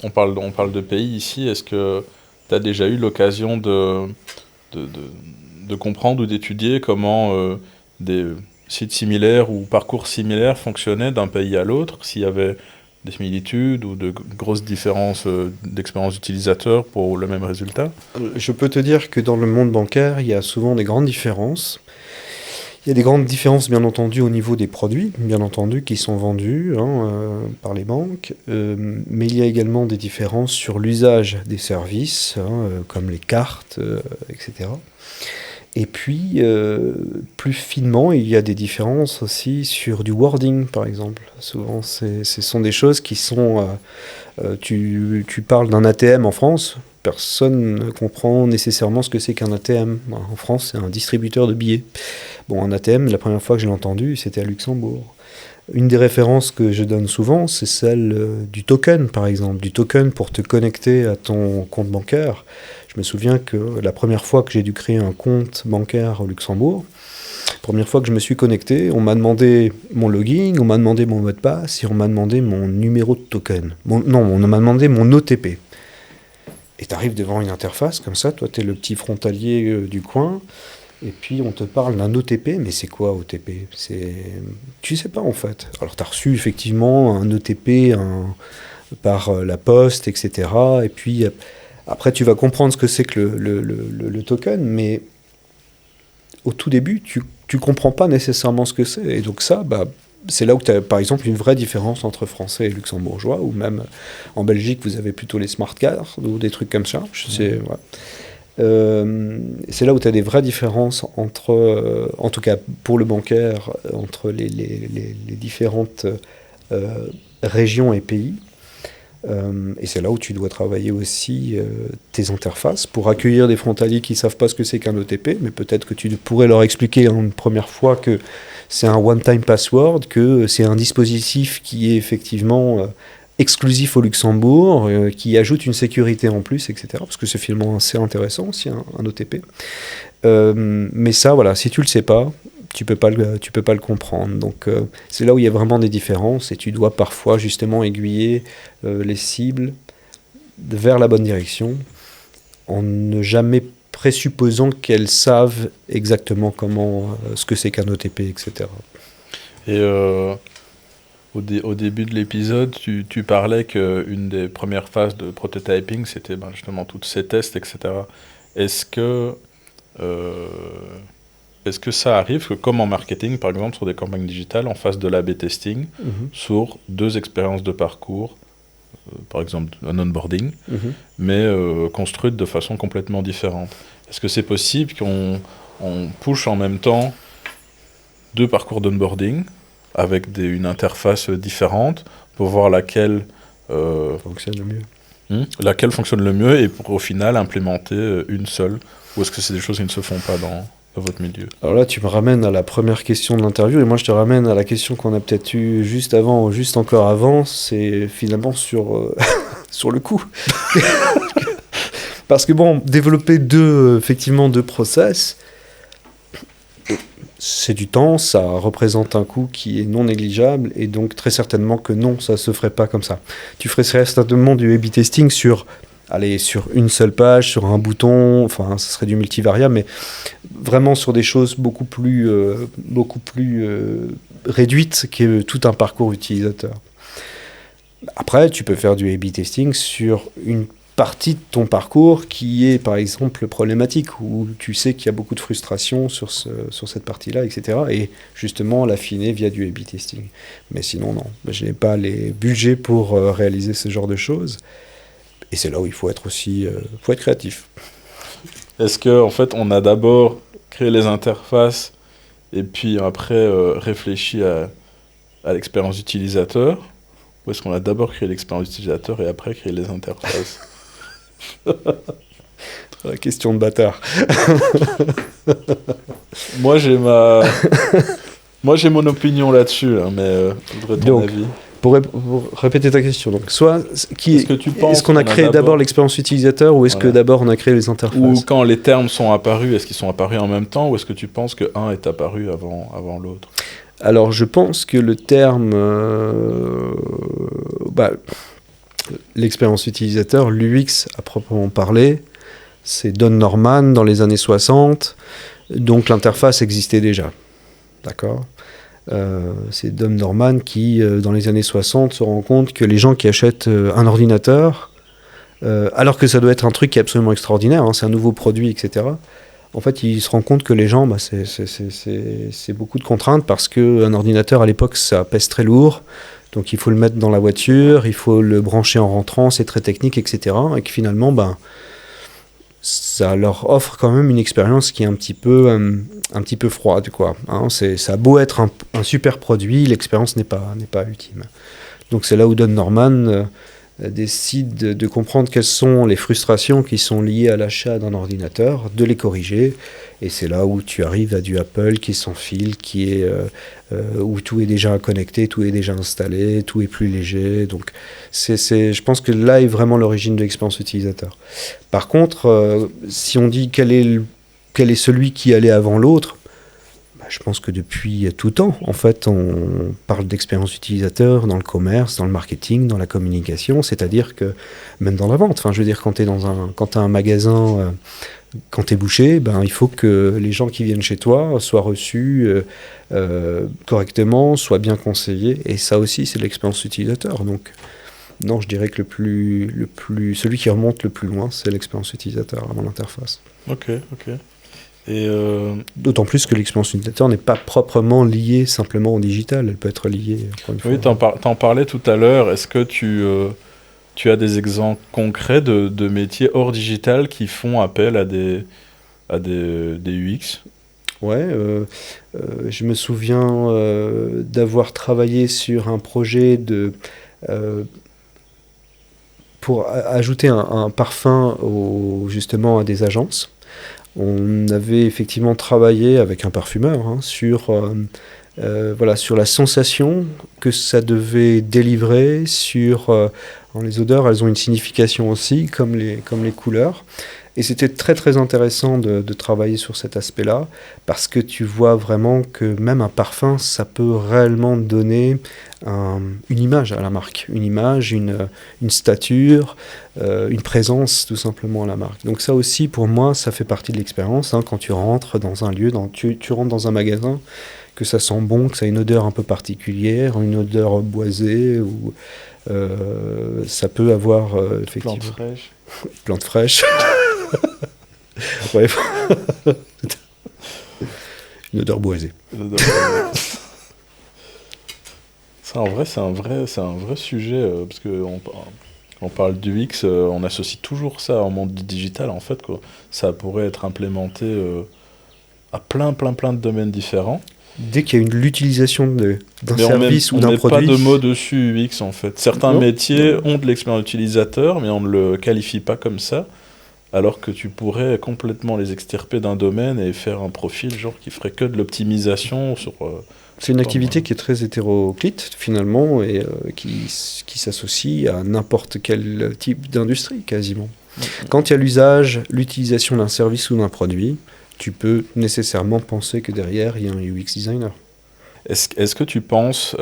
on parle de pays ici, est-ce que tu as déjà eu l'occasion de comprendre ou d'étudier comment des sites similaires ou parcours similaires fonctionnaient d'un pays à l'autre, s'il y avait des similitudes ou de grosses différences d'expérience utilisateur pour le même résultat? Je peux te dire que dans le monde bancaire, il y a souvent des grandes différences. Il y a des grandes différences, bien entendu, au niveau des produits, bien entendu, qui sont vendus par les banques. Mais il y a également des différences sur l'usage des services, comme les cartes, etc. Et puis, plus finement, il y a des différences aussi sur du wording, par exemple. Souvent, ce sont des choses qui sont... tu parles d'un ATM en France, personne ne comprend nécessairement ce que c'est qu'un ATM. En France, c'est un distributeur de billets. Bon, un ATM, la première fois que je l'ai entendu, c'était à Luxembourg. Une des références que je donne souvent, c'est celle du token, par exemple. Du token pour te connecter à ton compte bancaire. Je me souviens que la première fois que j'ai dû créer un compte bancaire au Luxembourg, première fois que je me suis connecté, on m'a demandé mon login, on m'a demandé mon mot de passe et on m'a demandé mon numéro de token. Non, on m'a demandé mon OTP. Et tu arrives devant une interface comme ça, toi tu es le petit frontalier du coin, et puis on te parle d'un OTP, mais c'est quoi OTP? Tu sais pas en fait. Alors tu as reçu effectivement un OTP par la poste, etc. Et puis après tu vas comprendre ce que c'est que le token, mais au tout début tu comprends pas nécessairement ce que c'est. Et donc ça, c'est là où tu as par exemple une vraie différence entre français et luxembourgeois, ou même en Belgique vous avez plutôt les smart cards ou des trucs comme ça. Je sais, ouais. C'est là où tu as des vraies différences entre, en tout cas pour le bancaire, entre les différentes régions et pays. Et c'est là où tu dois travailler aussi tes interfaces pour accueillir des frontaliers qui ne savent pas ce que c'est qu'un OTP, mais peut-être que tu pourrais leur expliquer une première fois que c'est un one-time password, que c'est un dispositif qui est effectivement exclusif au Luxembourg, qui ajoute une sécurité en plus, etc. Parce que c'est finalement assez intéressant aussi, un OTP. Mais ça, voilà, si tu ne le sais pas, tu peux pas le comprendre. Donc c'est là où il y a vraiment des différences et tu dois parfois justement aiguiller les cibles vers la bonne direction en ne jamais présupposant qu'elles savent exactement ce que c'est qu'un OTP, etc. Et au début de l'épisode, tu parlais qu'une des premières phases de prototyping, c'était justement tous ces tests, etc. Est-ce que ça arrive que, comme en marketing, par exemple, sur des campagnes digitales, on fasse de l'A/B testing sur 2 expériences de parcours, par exemple un onboarding, mais construites de façon complètement différente? Est-ce que c'est possible qu'on push en même temps 2 parcours d'onboarding avec une interface différente pour voir laquelle fonctionne le mieux? Laquelle fonctionne le mieux et pour au final implémenter une seule? Ou est-ce que c'est des choses qui ne se font pas dans votre milieu? Alors là, tu me ramènes à la première question de l'interview, et moi je te ramène à la question qu'on a peut-être eue juste encore avant, c'est finalement sur le coup. Parce que bon, développer effectivement deux process, c'est du temps, ça représente un coût qui est non négligeable, et donc très certainement que non, ça se ferait pas comme ça. Tu ferais certainement du A/B testing sur une seule page, sur un bouton, enfin, ce serait du multivariable, mais vraiment sur des choses beaucoup plus réduites que tout un parcours utilisateur. Après, tu peux faire du A/B testing sur une partie de ton parcours qui est, par exemple, problématique, où tu sais qu'il y a beaucoup de frustration sur cette partie-là, etc. Et justement, l'affiner via du A/B testing. Mais sinon, non. Je n'ai pas les budgets pour réaliser ce genre de choses. Et c'est là où il faut être aussi faut être créatif. Est-ce qu'en fait, on a d'abord créé les interfaces et puis après réfléchi à l'expérience utilisateur? Ou est-ce qu'on a d'abord créé l'expérience utilisateur et après créé les interfaces? La question de bâtard. Moi, j'ai mon opinion là-dessus, hein, mais je voudrais ton avis. Pour répéter ta question, donc soit est-ce qu'on a créé d'abord l'expérience utilisateur ou est-ce que d'abord on a créé les interfaces? Ou quand les termes sont apparus, est-ce qu'ils sont apparus en même temps ou est-ce que tu penses qu'un est apparu avant l'autre? Alors je pense que le terme l'expérience utilisateur, l'UX à proprement parler, c'est Don Norman dans les années 60, donc l'interface existait déjà. D'accord? C'est Don Norman qui, dans les années 60, se rend compte que les gens qui achètent un ordinateur, alors que ça doit être un truc qui est absolument extraordinaire, hein, c'est un nouveau produit, etc., en fait, il se rend compte que les gens, c'est beaucoup de contraintes parce qu'un ordinateur, à l'époque, ça pèse très lourd, donc il faut le mettre dans la voiture, il faut le brancher en rentrant, c'est très technique, etc., et que finalement, ça leur offre quand même une expérience qui est un petit peu froide, quoi. Hein, ça a beau être un super produit, l'expérience n'est pas ultime. Donc c'est là où Don Norman décide de comprendre quelles sont les frustrations qui sont liées à l'achat d'un ordinateur, de les corriger. Et c'est là où tu arrives à du Apple qui est sans fil, où tout est déjà connecté, tout est déjà installé, tout est plus léger. Donc je pense que là est vraiment l'origine de l'expérience utilisateur. Par contre, si on dit quel est celui qui allait avant l'autre, je pense que depuis tout temps, en fait, on parle d'expérience utilisateur dans le commerce, dans le marketing, dans la communication, c'est-à-dire que même dans la vente. Enfin, je veux dire, quand tu as un magasin, quand tu es boucher, il faut que les gens qui viennent chez toi soient reçus correctement, soient bien conseillés. Et ça aussi, c'est de l'expérience utilisateur. Donc, non, je dirais que celui qui remonte le plus loin, c'est l'expérience utilisateur avant l'interface. Ok. D'autant plus que l'expérience utilisateur n'est pas proprement liée simplement au digital, elle peut être liée, encore une fois. Oui, t'en parlais tout à l'heure. Est-ce que tu as des exemples concrets de métiers hors digital qui font appel à des UX? Ouais, je me souviens d'avoir travaillé sur un projet pour ajouter un parfum justement à des agences. On avait effectivement travaillé avec un parfumeur sur la sensation que ça devait délivrer, les odeurs, elles ont une signification aussi, comme les couleurs. Et c'était très très intéressant de travailler sur cet aspect-là, parce que tu vois vraiment que même un parfum, ça peut réellement donner une image à la marque, une image, une stature, une présence tout simplement à la marque. Donc ça aussi, pour moi, ça fait partie de l'expérience. Quand tu rentres dans un lieu, tu rentres dans un magasin, que ça sent bon, que ça a une odeur un peu particulière, une odeur boisée, ou ça peut avoir effectivement... Plantes fraîches. Plantes fraîches. Ouais. Une odeur boisée. Ça, en vrai, c'est un vrai sujet, parce qu'on parle du X, on associe toujours ça au monde du digital, en fait, quoi. Ça pourrait être implémenté à plein de domaines différents. Dès qu'il y a l'utilisation d'un service ou d'un produit... On met pas de mot dessus UX, en fait. Certains métiers ont de l'expérience utilisateur, mais on ne le qualifie pas comme ça, alors que tu pourrais complètement les extirper d'un domaine et faire un profil genre qui ferait que de l'optimisation sur... c'est une activité qui est très hétéroclite, finalement, et qui s'associe à n'importe quel type d'industrie, quasiment. Quand il y a l'utilisation d'un service ou d'un produit, tu peux nécessairement penser que derrière, il y a un UX designer. Est-ce que tu penses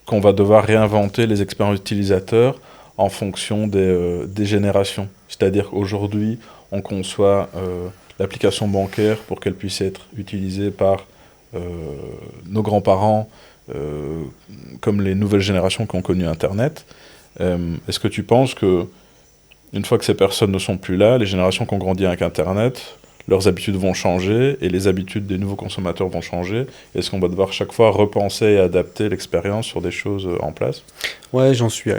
qu'on va devoir réinventer les expériences utilisateurs en fonction des générations? C'est-à-dire qu'aujourd'hui, on conçoit l'application bancaire pour qu'elle puisse être utilisée par nos grands-parents, comme les nouvelles générations qui ont connu Internet. Est-ce que tu penses que, une fois que ces personnes ne sont plus là, les générations qui ont grandi avec Internet, leurs habitudes vont changer et les habitudes des nouveaux consommateurs vont changer? Est-ce qu'on va devoir chaque fois repenser et adapter l'expérience sur des choses en place? Ouais, j'en suis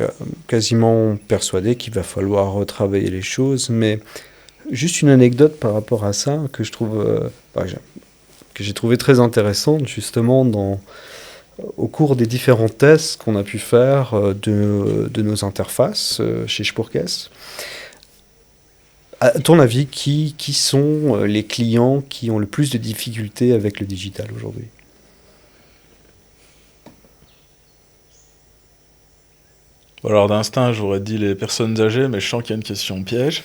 quasiment persuadé qu'il va falloir retravailler les choses, mais juste une anecdote par rapport à ça que je trouve, que j'ai trouvé très intéressante justement au cours des différents tests qu'on a pu faire de nos interfaces chez Spurkes. À ton avis, qui sont les clients qui ont le plus de difficultés avec le digital aujourd'hui? Alors d'instinct, j'aurais dit les personnes âgées, mais je sens qu'il y a une question piège.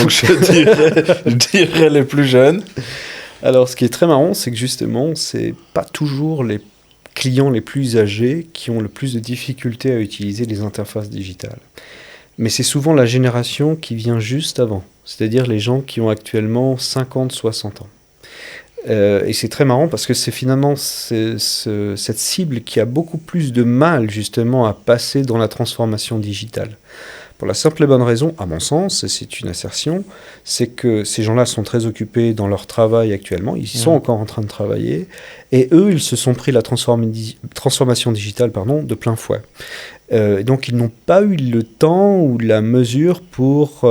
Donc je dirais les plus jeunes. Alors ce qui est très marrant, c'est que justement, c'est pas toujours les clients les plus âgés qui ont le plus de difficultés à utiliser les interfaces digitales. Mais c'est souvent la génération qui vient juste avant, c'est-à-dire les gens qui ont actuellement 50-60 ans. Et c'est très marrant parce que c'est finalement cette cible qui a beaucoup plus de mal justement à passer dans la transformation digitale. Pour la simple et bonne raison, à mon sens, et c'est une assertion, c'est que ces gens-là sont très occupés dans leur travail actuellement, ils sont encore en train de travailler, et eux, ils se sont pris la transformation digitale de plein fouet. Donc ils n'ont pas eu le temps ou la mesure pour,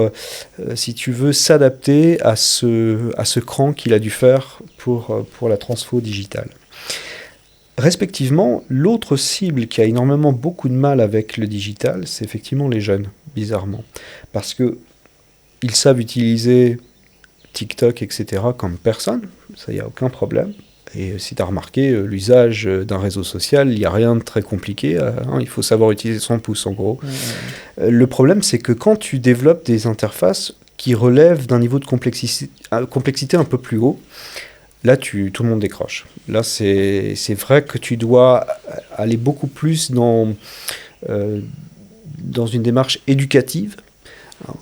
si tu veux, s'adapter à ce cran qu'il a dû faire pour la transfo digitale. Respectivement, l'autre cible qui a énormément beaucoup de mal avec le digital, c'est effectivement les jeunes, bizarrement. Parce que ils savent utiliser TikTok, etc., comme personne, ça, il n'y a aucun problème. Et si tu as remarqué, l'usage d'un réseau social, il n'y a rien de très compliqué. Il faut savoir utiliser son pouce, en gros. Le problème, c'est que quand tu développes des interfaces qui relèvent d'un niveau de complexité un peu plus haut, là, tout le monde décroche. Là, c'est vrai que tu dois aller beaucoup plus dans une démarche éducative,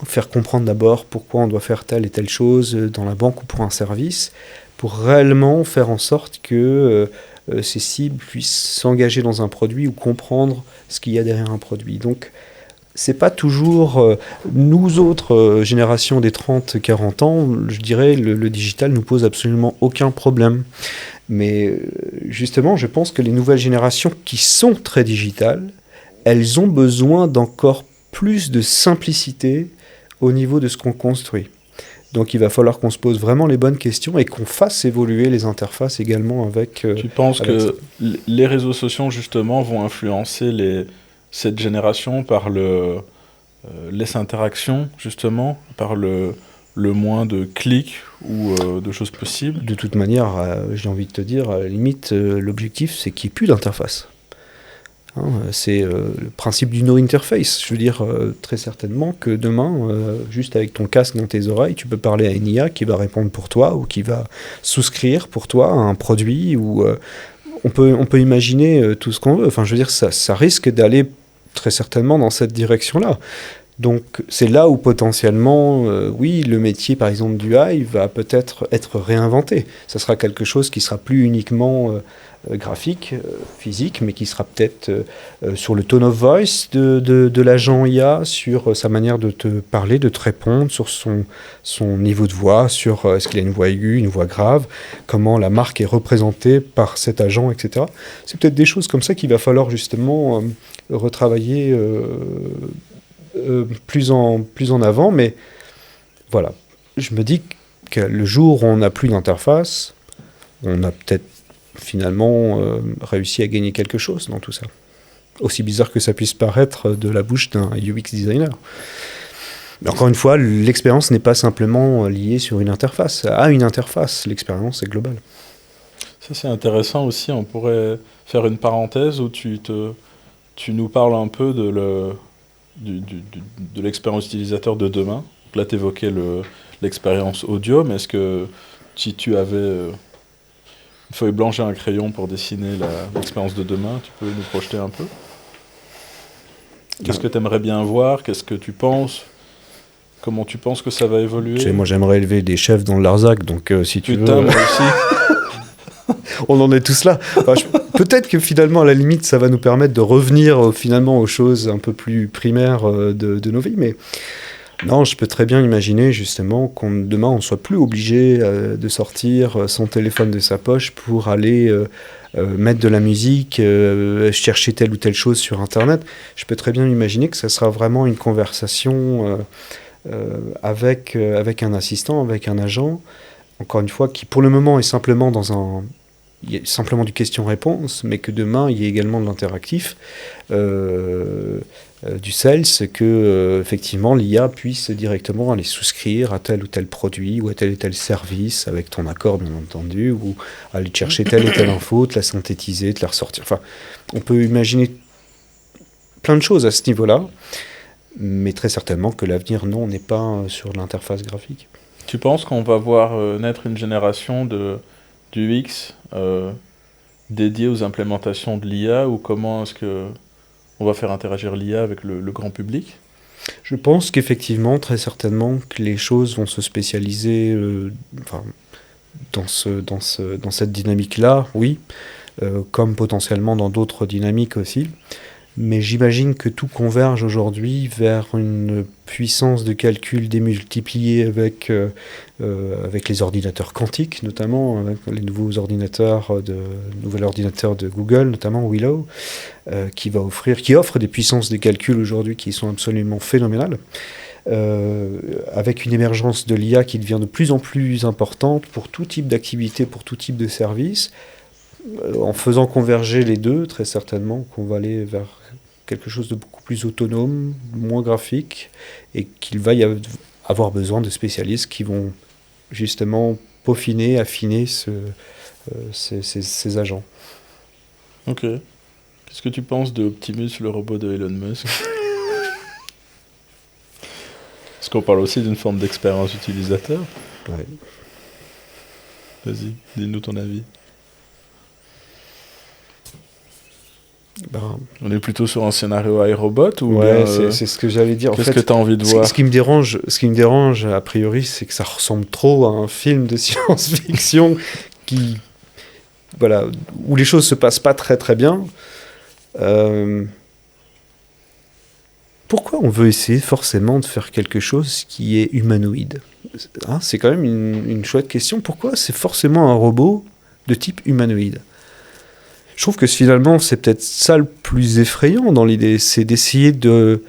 faire comprendre d'abord pourquoi on doit faire telle et telle chose dans la banque ou pour un service, pour réellement faire en sorte que ces cibles puissent s'engager dans un produit ou comprendre ce qu'il y a derrière un produit. Donc, c'est pas toujours nous autres générations des 30-40 ans, je dirais le digital nous pose absolument aucun problème. Mais justement, je pense que les nouvelles générations qui sont très digitales, elles ont besoin d'encore plus de simplicité au niveau de ce qu'on construit. Donc il va falloir qu'on se pose vraiment les bonnes questions et qu'on fasse évoluer les interfaces également avec... Tu penses avec que les réseaux sociaux, justement, vont influencer cette génération par les interactions, justement, par le moins de clics ou de choses possibles? De toute manière, j'ai envie de te dire, à la limite, l'objectif, c'est qu'il n'y ait plus d'interface. C'est le principe du no interface. Je veux dire très certainement que demain, juste avec ton casque dans tes oreilles, tu peux parler à une IA qui va répondre pour toi ou qui va souscrire pour toi à un produit. Ou on peut imaginer tout ce qu'on veut. Enfin, je veux dire, ça risque d'aller très certainement dans cette direction-là. Donc c'est là où potentiellement, oui, le métier par exemple du AI va peut-être être réinventé. Ça sera quelque chose qui sera plus uniquement graphique, physique, mais qui sera peut-être sur le tone of voice de l'agent IA, sur sa manière de te parler, de te répondre, sur son niveau de voix, sur est-ce qu'il a une voix aiguë, une voix grave, comment la marque est représentée par cet agent, etc. C'est peut-être des choses comme ça qu'il va falloir justement retravailler plus en avant, mais voilà. Je me dis que le jour où on n'a plus d'interface, on a peut-être finalement réussi à gagner quelque chose dans tout ça. Aussi bizarre que ça puisse paraître de la bouche d'un UX designer. Mais encore une fois, l'expérience n'est pas simplement liée sur une interface. À une interface, l'expérience est globale. Ça, c'est intéressant aussi. On pourrait faire une parenthèse où tu nous parles un peu de l'expérience utilisateur de demain. Donc là, tu évoquais l'expérience audio, mais est-ce que si tu avais une feuille blanche et un crayon pour dessiner l'expérience de demain, tu peux nous projeter un peu? Qu'est-ce que tu aimerais bien voir? Qu'est-ce que tu penses? Comment tu penses que ça va évoluer? Tu sais, moi, j'aimerais élever des chefs dans le Larzac, donc si tu Putain, veux... moi aussi. On en est tous là. Enfin, peut-être que finalement, à la limite, ça va nous permettre de revenir finalement aux choses un peu plus primaires de nos vies. Mais non, je peux très bien imaginer justement qu'on demain, on ne soit plus obligé de sortir son téléphone de sa poche pour aller mettre de la musique, chercher telle ou telle chose sur Internet. Je peux très bien imaginer que ça sera vraiment une conversation avec un assistant, avec un agent, encore une fois, qui pour le moment est simplement il y a simplement du question-réponse, mais que demain, il y ait également de l'interactif, du sales, que effectivement l'IA puisse directement aller souscrire à tel ou tel produit ou à tel et tel service, avec ton accord bien entendu, ou aller chercher telle et telle info, te la synthétiser, te la ressortir. Enfin, on peut imaginer plein de choses à ce niveau-là, mais très certainement que l'avenir, non, n'est pas sur l'interface graphique. Tu penses qu'on va voir naître une génération du UX dédiée aux implémentations de l'IA, ou comment est-ce qu'on va faire interagir l'IA avec le grand public? Je pense qu'effectivement, très certainement, que les choses vont se spécialiser dans cette dynamique-là, oui, comme potentiellement dans d'autres dynamiques aussi. Mais j'imagine que tout converge aujourd'hui vers une puissance de calcul démultipliée avec les ordinateurs quantiques, notamment avec les nouvel ordinateur de Google, notamment Willow, qui offre des puissances de calcul aujourd'hui qui sont absolument phénoménales, avec une émergence de l'IA qui devient de plus en plus importante pour tout type d'activité, pour tout type de service. en faisant converger les deux, très certainement, qu'on va aller vers quelque chose de beaucoup plus autonome, moins graphique, et qu'il va y avoir besoin de spécialistes qui vont justement peaufiner, affiner ces agents. Ok. Qu'est-ce que tu penses de Optimus, le robot de Elon Musk? Est-ce qu'on parle aussi d'une forme d'expérience utilisateur? Ouais. Vas-y, dis-nous ton avis. Ben, On est plutôt sur un scénario iRobot ou ouais, bien, c'est ce que j'allais dire. En qu'est-ce fait, que tu as envie de voir? ce qui me dérange a priori, c'est que ça ressemble trop à un film de science-fiction qui, voilà, où les choses se passent pas très très bien. Pourquoi on veut essayer forcément de faire quelque chose qui est humanoïde? Hein, c'est quand même une chouette question. Pourquoi c'est forcément un robot de type humanoïde? Je trouve que finalement, c'est peut-être ça le plus effrayant dans l'idée, c'est d'essayer de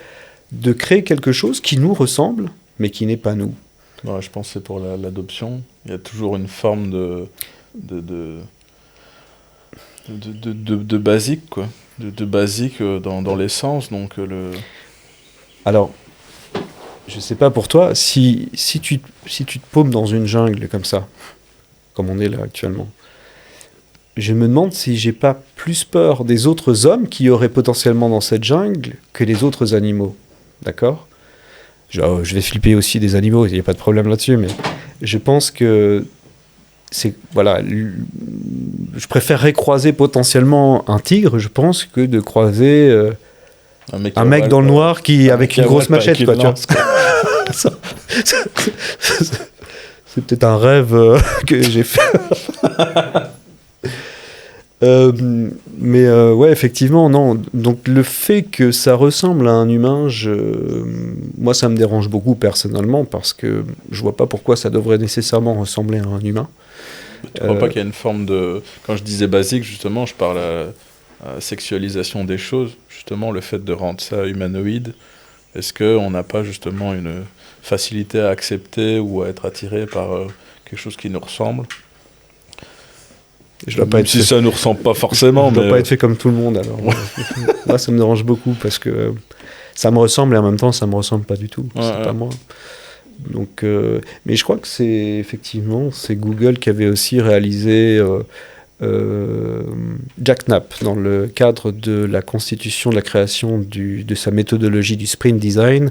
créer quelque chose qui nous ressemble, mais qui n'est pas nous. Ouais, je pense que c'est pour l'adoption. Il y a toujours une forme de basique, quoi. De basique dans l'essence. Donc, Alors, je sais pas pour toi, si tu te paumes dans une jungle comme ça, comme on est là actuellement, je me demande si j'ai pas plus peur des autres hommes qui auraient potentiellement dans cette jungle que les autres animaux. D'accord? Je vais flipper aussi des animaux, il n'y a pas de problème là-dessus, mais je pense que voilà, je préférerais croiser potentiellement un tigre, je pense, que de croiser un mec dans le noir avec une grosse machette, quoi, tu vois. C'est peut-être un rêve que j'ai fait. Mais ouais, effectivement, non. Donc le fait que ça ressemble à un humain, moi ça me dérange beaucoup personnellement parce que je vois pas pourquoi ça devrait nécessairement ressembler à un humain. Tu crois pas qu'il y a une forme de... Quand je disais basique, justement, je parle à sexualisation des choses. Justement, le fait de rendre ça humanoïde. Est-ce qu'on n'a pas justement une facilité à accepter ou à être attiré par quelque chose qui nous ressemble? Je dois pas être si ça nous ressemble pas forcément, je dois pas être fait comme tout le monde. Alors moi, ça me dérange beaucoup parce que ça me ressemble et en même temps, ça me ressemble pas du tout. C'est pas moi. Donc, mais je crois que c'est Google qui avait aussi réalisé Jack Knapp dans le cadre de la constitution de la création de sa méthodologie du sprint design,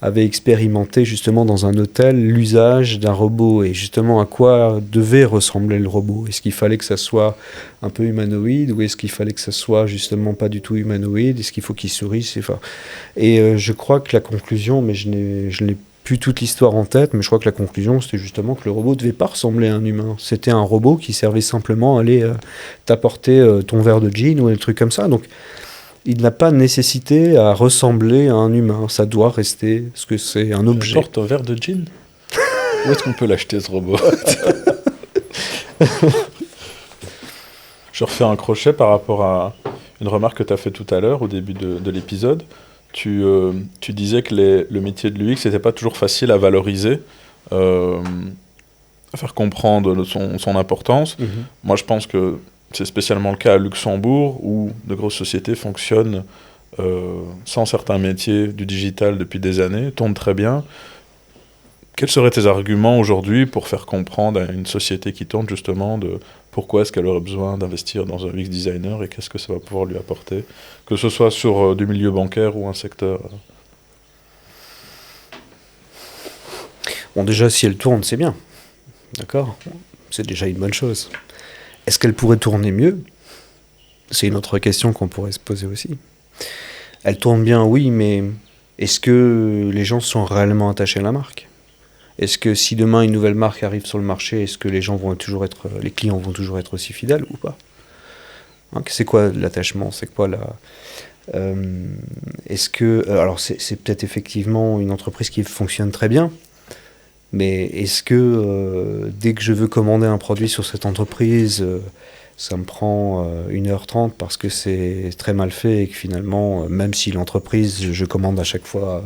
avait expérimenté justement dans un hôtel l'usage d'un robot et justement à quoi devait ressembler le robot. Est-ce qu'il fallait que ça soit un peu humanoïde ou est-ce qu'il fallait que ça soit justement pas du tout humanoïde? Est-ce qu'il faut qu'il sourise? Et je crois que la conclusion, mais je n'ai plus toute l'histoire en tête, mais je crois que la conclusion, c'était justement que le robot ne devait pas ressembler à un humain. C'était un robot qui servait simplement à aller t'apporter ton verre de gin ou un truc comme ça. Donc, il n'a pas nécessité à ressembler à un humain. Ça doit rester, parce que c'est un objet. Porte un verre de gin. Où est-ce qu'on peut l'acheter, ce robot? Je refais un crochet par rapport à une remarque que tu as fait tout à l'heure, au début de l'épisode. Tu disais que le métier de l'UX n'était pas toujours facile à valoriser, à faire comprendre son importance. Mm-hmm. Moi, je pense que c'est spécialement le cas à Luxembourg, où de grosses sociétés fonctionnent sans certains métiers du digital depuis des années, tournent très bien. Quels seraient tes arguments aujourd'hui pour faire comprendre à une société qui tourne justement de pourquoi est-ce qu'elle aurait besoin d'investir dans un UX designer et qu'est-ce que ça va pouvoir lui apporter, que ce soit sur du milieu bancaire ou un secteur? Bon, déjà, si elle tourne, c'est bien. D'accord? C'est déjà une bonne chose. Est-ce qu'elle pourrait tourner mieux? C'est une autre question qu'on pourrait se poser aussi. Elle tourne bien, oui, mais est-ce que les gens sont réellement attachés à la marque? Est-ce que si demain une nouvelle marque arrive sur le marché, est-ce que les clients vont toujours être aussi fidèles ou pas? Hein, c'est quoi l'attachement? C'est quoi est-ce que alors c'est peut-être effectivement une entreprise qui fonctionne très bien, mais est-ce que dès que je veux commander un produit sur cette entreprise, ça me prend 1h30 parce que c'est très mal fait et que finalement, même si l'entreprise, je commande à chaque fois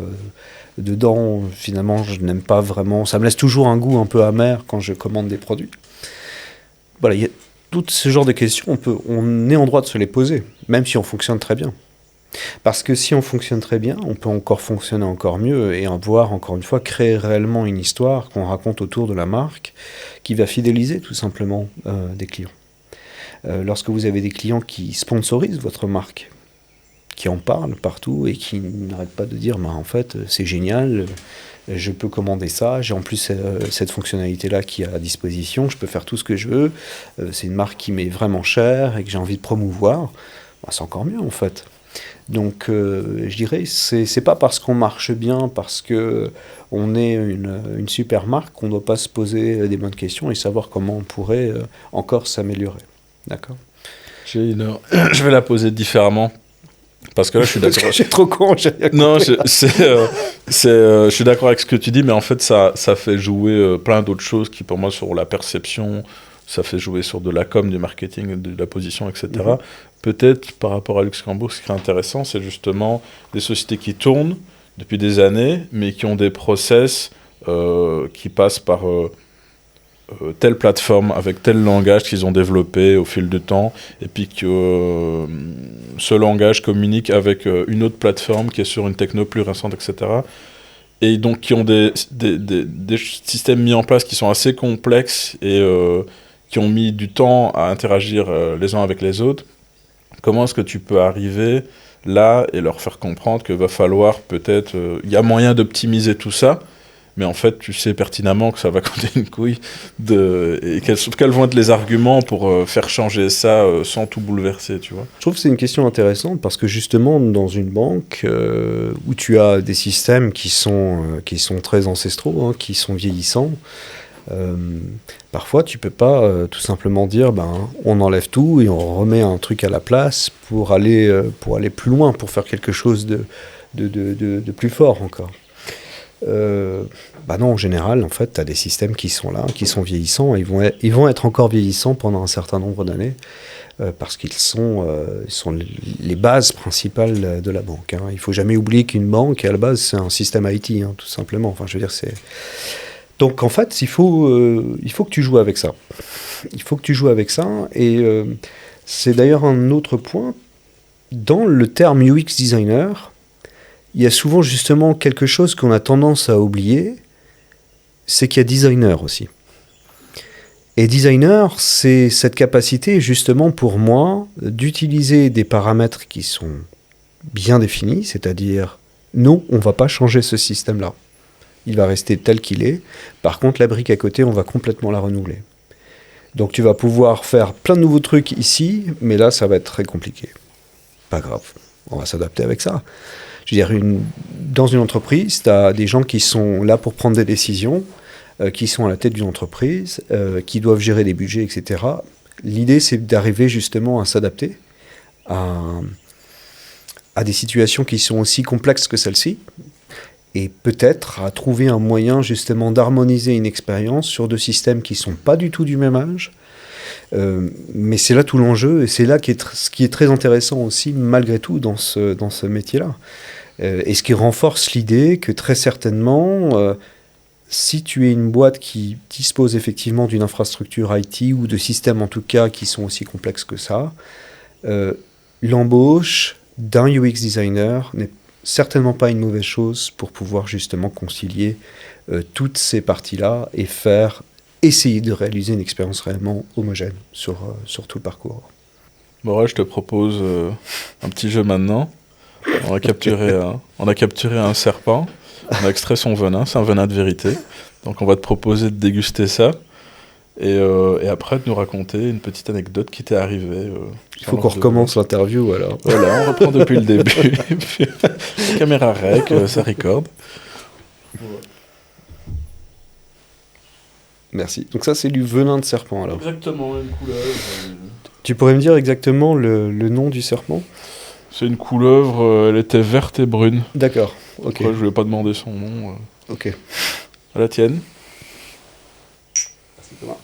dedans, finalement, je n'aime pas vraiment. Ça me laisse toujours un goût un peu amer quand je commande des produits. Voilà, tout ce genre de questions, on est en droit de se les poser, même si on fonctionne très bien. Parce que si on fonctionne très bien, on peut encore fonctionner encore mieux et en voir, encore une fois, créer réellement une histoire qu'on raconte autour de la marque qui va fidéliser tout simplement des clients. Lorsque vous avez des clients qui sponsorisent votre marque, qui en parlent partout et qui n'arrêtent pas de dire bah, en fait c'est génial, je peux commander ça, j'ai en plus cette fonctionnalité-là qui est à disposition, je peux faire tout ce que je veux, c'est une marque qui m'est vraiment chère et que j'ai envie de promouvoir, bah, c'est encore mieux en fait. Donc je dirais, c'est pas parce qu'on marche bien, parce qu'on est une super marque qu'on ne doit pas se poser des bonnes questions et savoir comment on pourrait encore s'améliorer. D'accord. Je vais la poser différemment. Parce que là, je suis d'accord. J'ai trop con, j'ai rien compris. Non, je suis d'accord avec ce que tu dis, mais en fait, ça fait jouer plein d'autres choses qui, pour moi, sur la perception, ça fait jouer sur de la com, du marketing, de la position, etc. Peut-être, par rapport à Luxembourg, ce qui est intéressant, c'est justement des sociétés qui tournent depuis des années, mais qui ont des process qui passent par telle plateforme, avec tel langage qu'ils ont développé au fil du temps, et puis que ce langage communique avec une autre plateforme qui est sur une techno plus récente, etc. Et donc qui ont des systèmes mis en place qui sont assez complexes et qui ont mis du temps à interagir les uns avec les autres. Comment est-ce que tu peux arriver là et leur faire comprendre qu'il va falloir peut-être... Il y a moyen d'optimiser tout ça, mais en fait, tu sais pertinemment que ça va coûter une couille. Et quels vont être les arguments pour faire changer ça sans tout bouleverser, tu vois? Je trouve que c'est une question intéressante parce que justement, dans une banque où tu as des systèmes qui sont très ancestraux, hein, qui sont vieillissants, parfois tu peux pas tout simplement dire on enlève tout et on remet un truc à la place pour aller plus loin, pour faire quelque chose de plus fort encore. Non, en général, en fait, tu as des systèmes qui sont là, qui sont vieillissants, et ils vont être encore vieillissants pendant un certain nombre d'années, parce qu'ils sont les bases principales de la banque. Hein. Il ne faut jamais oublier qu'une banque, à la base, c'est un système IT, hein, tout simplement. Enfin, je veux dire, c'est... Donc, en fait, il faut que tu joues avec ça. Il faut que tu joues avec ça, et c'est d'ailleurs un autre point. Dans le terme UX designer, il y a souvent justement quelque chose qu'on a tendance à oublier, c'est qu'il y a designer aussi. Et designer, c'est cette capacité justement pour moi d'utiliser des paramètres qui sont bien définis, c'est-à-dire non, on ne va pas changer ce système-là. Il va rester tel qu'il est. Par contre, la brique à côté, on va complètement la renouveler. Donc tu vas pouvoir faire plein de nouveaux trucs ici, mais là, ça va être très compliqué. Pas grave, on va s'adapter avec ça. Je veux dire, dans une entreprise, tu as des gens qui sont là pour prendre des décisions, qui sont à la tête d'une entreprise, qui doivent gérer des budgets, etc. L'idée, c'est d'arriver justement à s'adapter à des situations qui sont aussi complexes que celle-ci, et peut-être à trouver un moyen justement d'harmoniser une expérience sur deux systèmes qui ne sont pas du tout du même âge. Mais c'est là tout l'enjeu, et c'est là ce qui est très intéressant aussi, malgré tout, dans ce métier-là. Et ce qui renforce l'idée que très certainement, si tu es une boîte qui dispose effectivement d'une infrastructure IT ou de systèmes en tout cas qui sont aussi complexes que ça, l'embauche d'un UX designer n'est certainement pas une mauvaise chose pour pouvoir justement concilier toutes ces parties-là et essayer de réaliser une expérience réellement homogène sur tout le parcours. Bon, ouais, je te propose un petit jeu maintenant. On a capturé un serpent, on a extrait son venin, c'est un venin de vérité. Donc on va te proposer de déguster ça et après de nous raconter une petite anecdote qui t'est arrivée. Il faut qu'on recommence l'interview alors. Voilà, on reprend depuis le début. Caméra rec, ça recorde. Merci. Donc ça c'est du venin de serpent alors. Exactement, une couleuvre. Tu pourrais me dire exactement le nom du serpent ? C'est une couleuvre, elle était verte et brune. D'accord, ok. Après, je voulais pas demander son nom. Ok. À la tienne. Merci Thomas.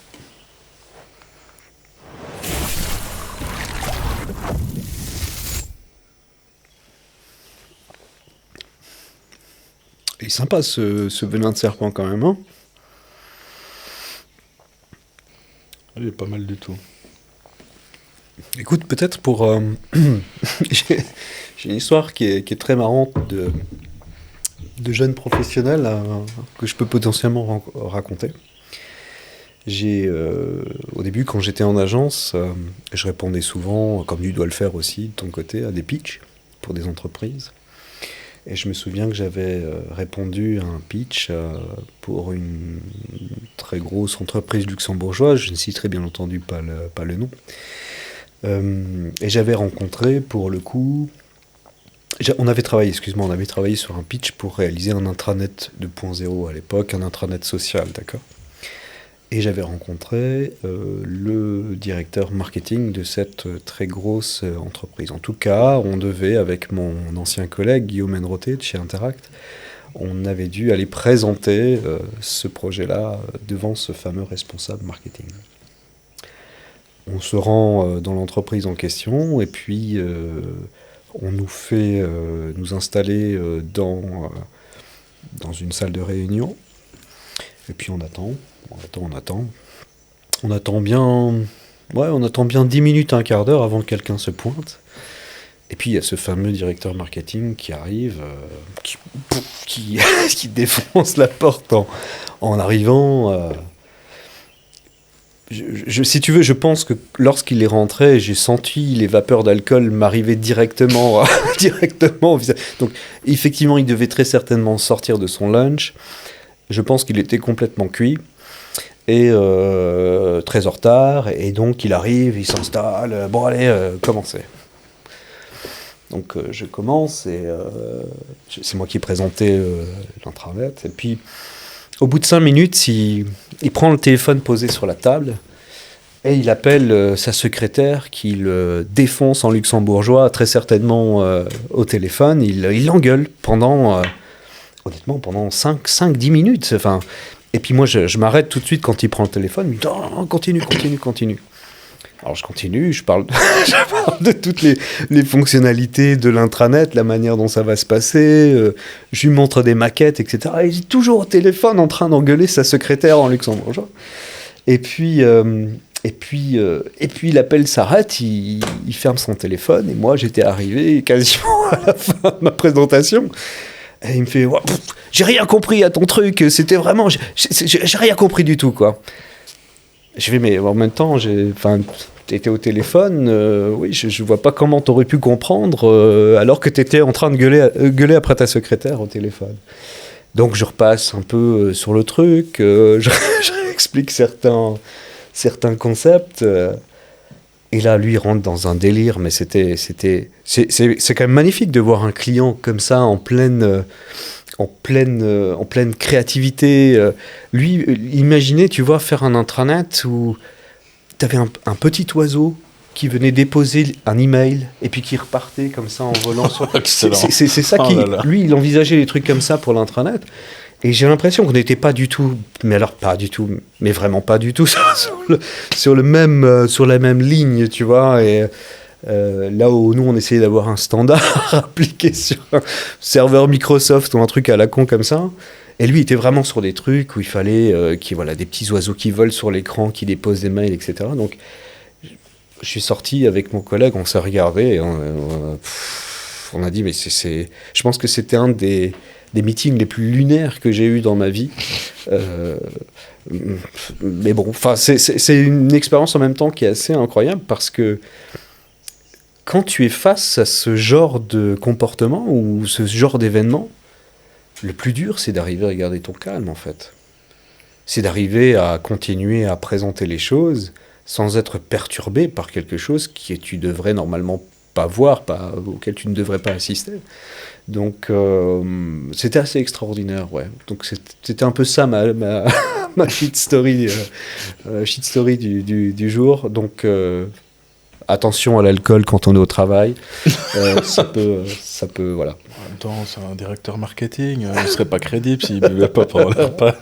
Il est sympa ce venin de serpent quand même, hein ? Il est pas mal du tout. Écoute, peut-être pour... j'ai j'ai une histoire qui est très marrante de jeunes professionnels que je peux potentiellement raconter. Au début, quand j'étais en agence, je répondais souvent, comme tu dois le faire aussi de ton côté, à des pitchs pour des entreprises. Et je me souviens que j'avais répondu à un pitch pour une très grosse entreprise luxembourgeoise, je ne citerai bien entendu pas le nom. Et j'avais rencontré, pour le coup, on avait travaillé sur un pitch pour réaliser un intranet 2.0 à l'époque, un intranet social, d'accord. Et j'avais rencontré le directeur marketing de cette très grosse entreprise. En tout cas, on devait, avec mon ancien collègue Guillaume Enroté de chez Interact, on avait dû aller présenter ce projet-là devant ce fameux responsable marketing. On se rend dans l'entreprise en question et puis on nous fait nous installer dans une salle de réunion. Et puis on attend. On attend bien 10 minutes, un quart d'heure avant que quelqu'un se pointe. Et puis il y a ce fameux directeur marketing qui arrive, qui défonce la porte en arrivant. Si tu veux, je pense que lorsqu'il est rentré, j'ai senti les vapeurs d'alcool m'arriver directement au visage. Donc effectivement, il devait très certainement sortir de son lunch. Je pense qu'il était complètement cuit et très en retard. Et donc il arrive, il s'installe. Bon allez, commencez. Donc je commence et c'est moi qui présentais l'intranet. Et puis au bout de 5 minutes, il prend le téléphone posé sur la table et il appelle sa secrétaire qui le défonce en luxembourgeois, très certainement au téléphone. Il l'engueule honnêtement, pendant 5-10 minutes. Enfin, et puis moi, je m'arrête tout de suite quand il prend le téléphone. Il me dit oh, continue. Alors je continue, je parle de toutes les fonctionnalités de l'intranet, la manière dont ça va se passer, je lui montre des maquettes, etc. Et il est toujours au téléphone en train d'engueuler sa secrétaire en luxembourgeois. Et puis l'appel s'arrête, il ferme son téléphone, et moi j'étais arrivé quasiment à la fin de ma présentation. Et il me fait j'ai rien compris à ton truc, c'était vraiment... J'ai rien compris du tout, quoi. Je vais, mais en même temps, t'étais au téléphone, oui, je vois pas comment t'aurais pu comprendre alors que t'étais en train de gueuler après ta secrétaire au téléphone. Donc je repasse un peu sur le truc, je explique certains concepts, et là, lui, il rentre dans un délire, mais c'est quand même magnifique de voir un client comme ça en pleine créativité. Lui, imaginez, tu vois, faire un intranet où tu avais un petit oiseau qui venait déposer un email et puis qui repartait comme ça en volant. C'est ça lui, il envisageait les trucs comme ça pour l'intranet. Et j'ai l'impression qu'on n'était pas du tout, mais vraiment pas du tout sur la même ligne, tu vois. Et là où nous, on essayait d'avoir un standard appliqué sur un serveur Microsoft ou un truc à la con comme ça. Et lui, il était vraiment sur des trucs où il fallait des petits oiseaux qui volent sur l'écran, qui déposent des mails, etc. Donc, je suis sorti avec mon collègue, on s'est regardé et on a dit, mais je pense que c'était un des meetings les plus lunaires que j'ai eu dans ma vie. Mais bon, c'est une expérience en même temps qui est assez incroyable parce que quand tu es face à ce genre de comportement ou ce genre d'événement, le plus dur, c'est d'arriver à garder ton calme, en fait. C'est d'arriver à continuer à présenter les choses sans être perturbé par quelque chose que tu devrais normalement pas voir, auquel tu ne devrais pas assister. Donc, c'était assez extraordinaire, ouais. Donc, c'était un peu ça ma shit story du jour. Donc, attention à l'alcool quand on est au travail. Ça peut, voilà. En même temps, c'est un directeur marketing. Il ne serait pas crédible s'il ne buvait pas pendant le repas.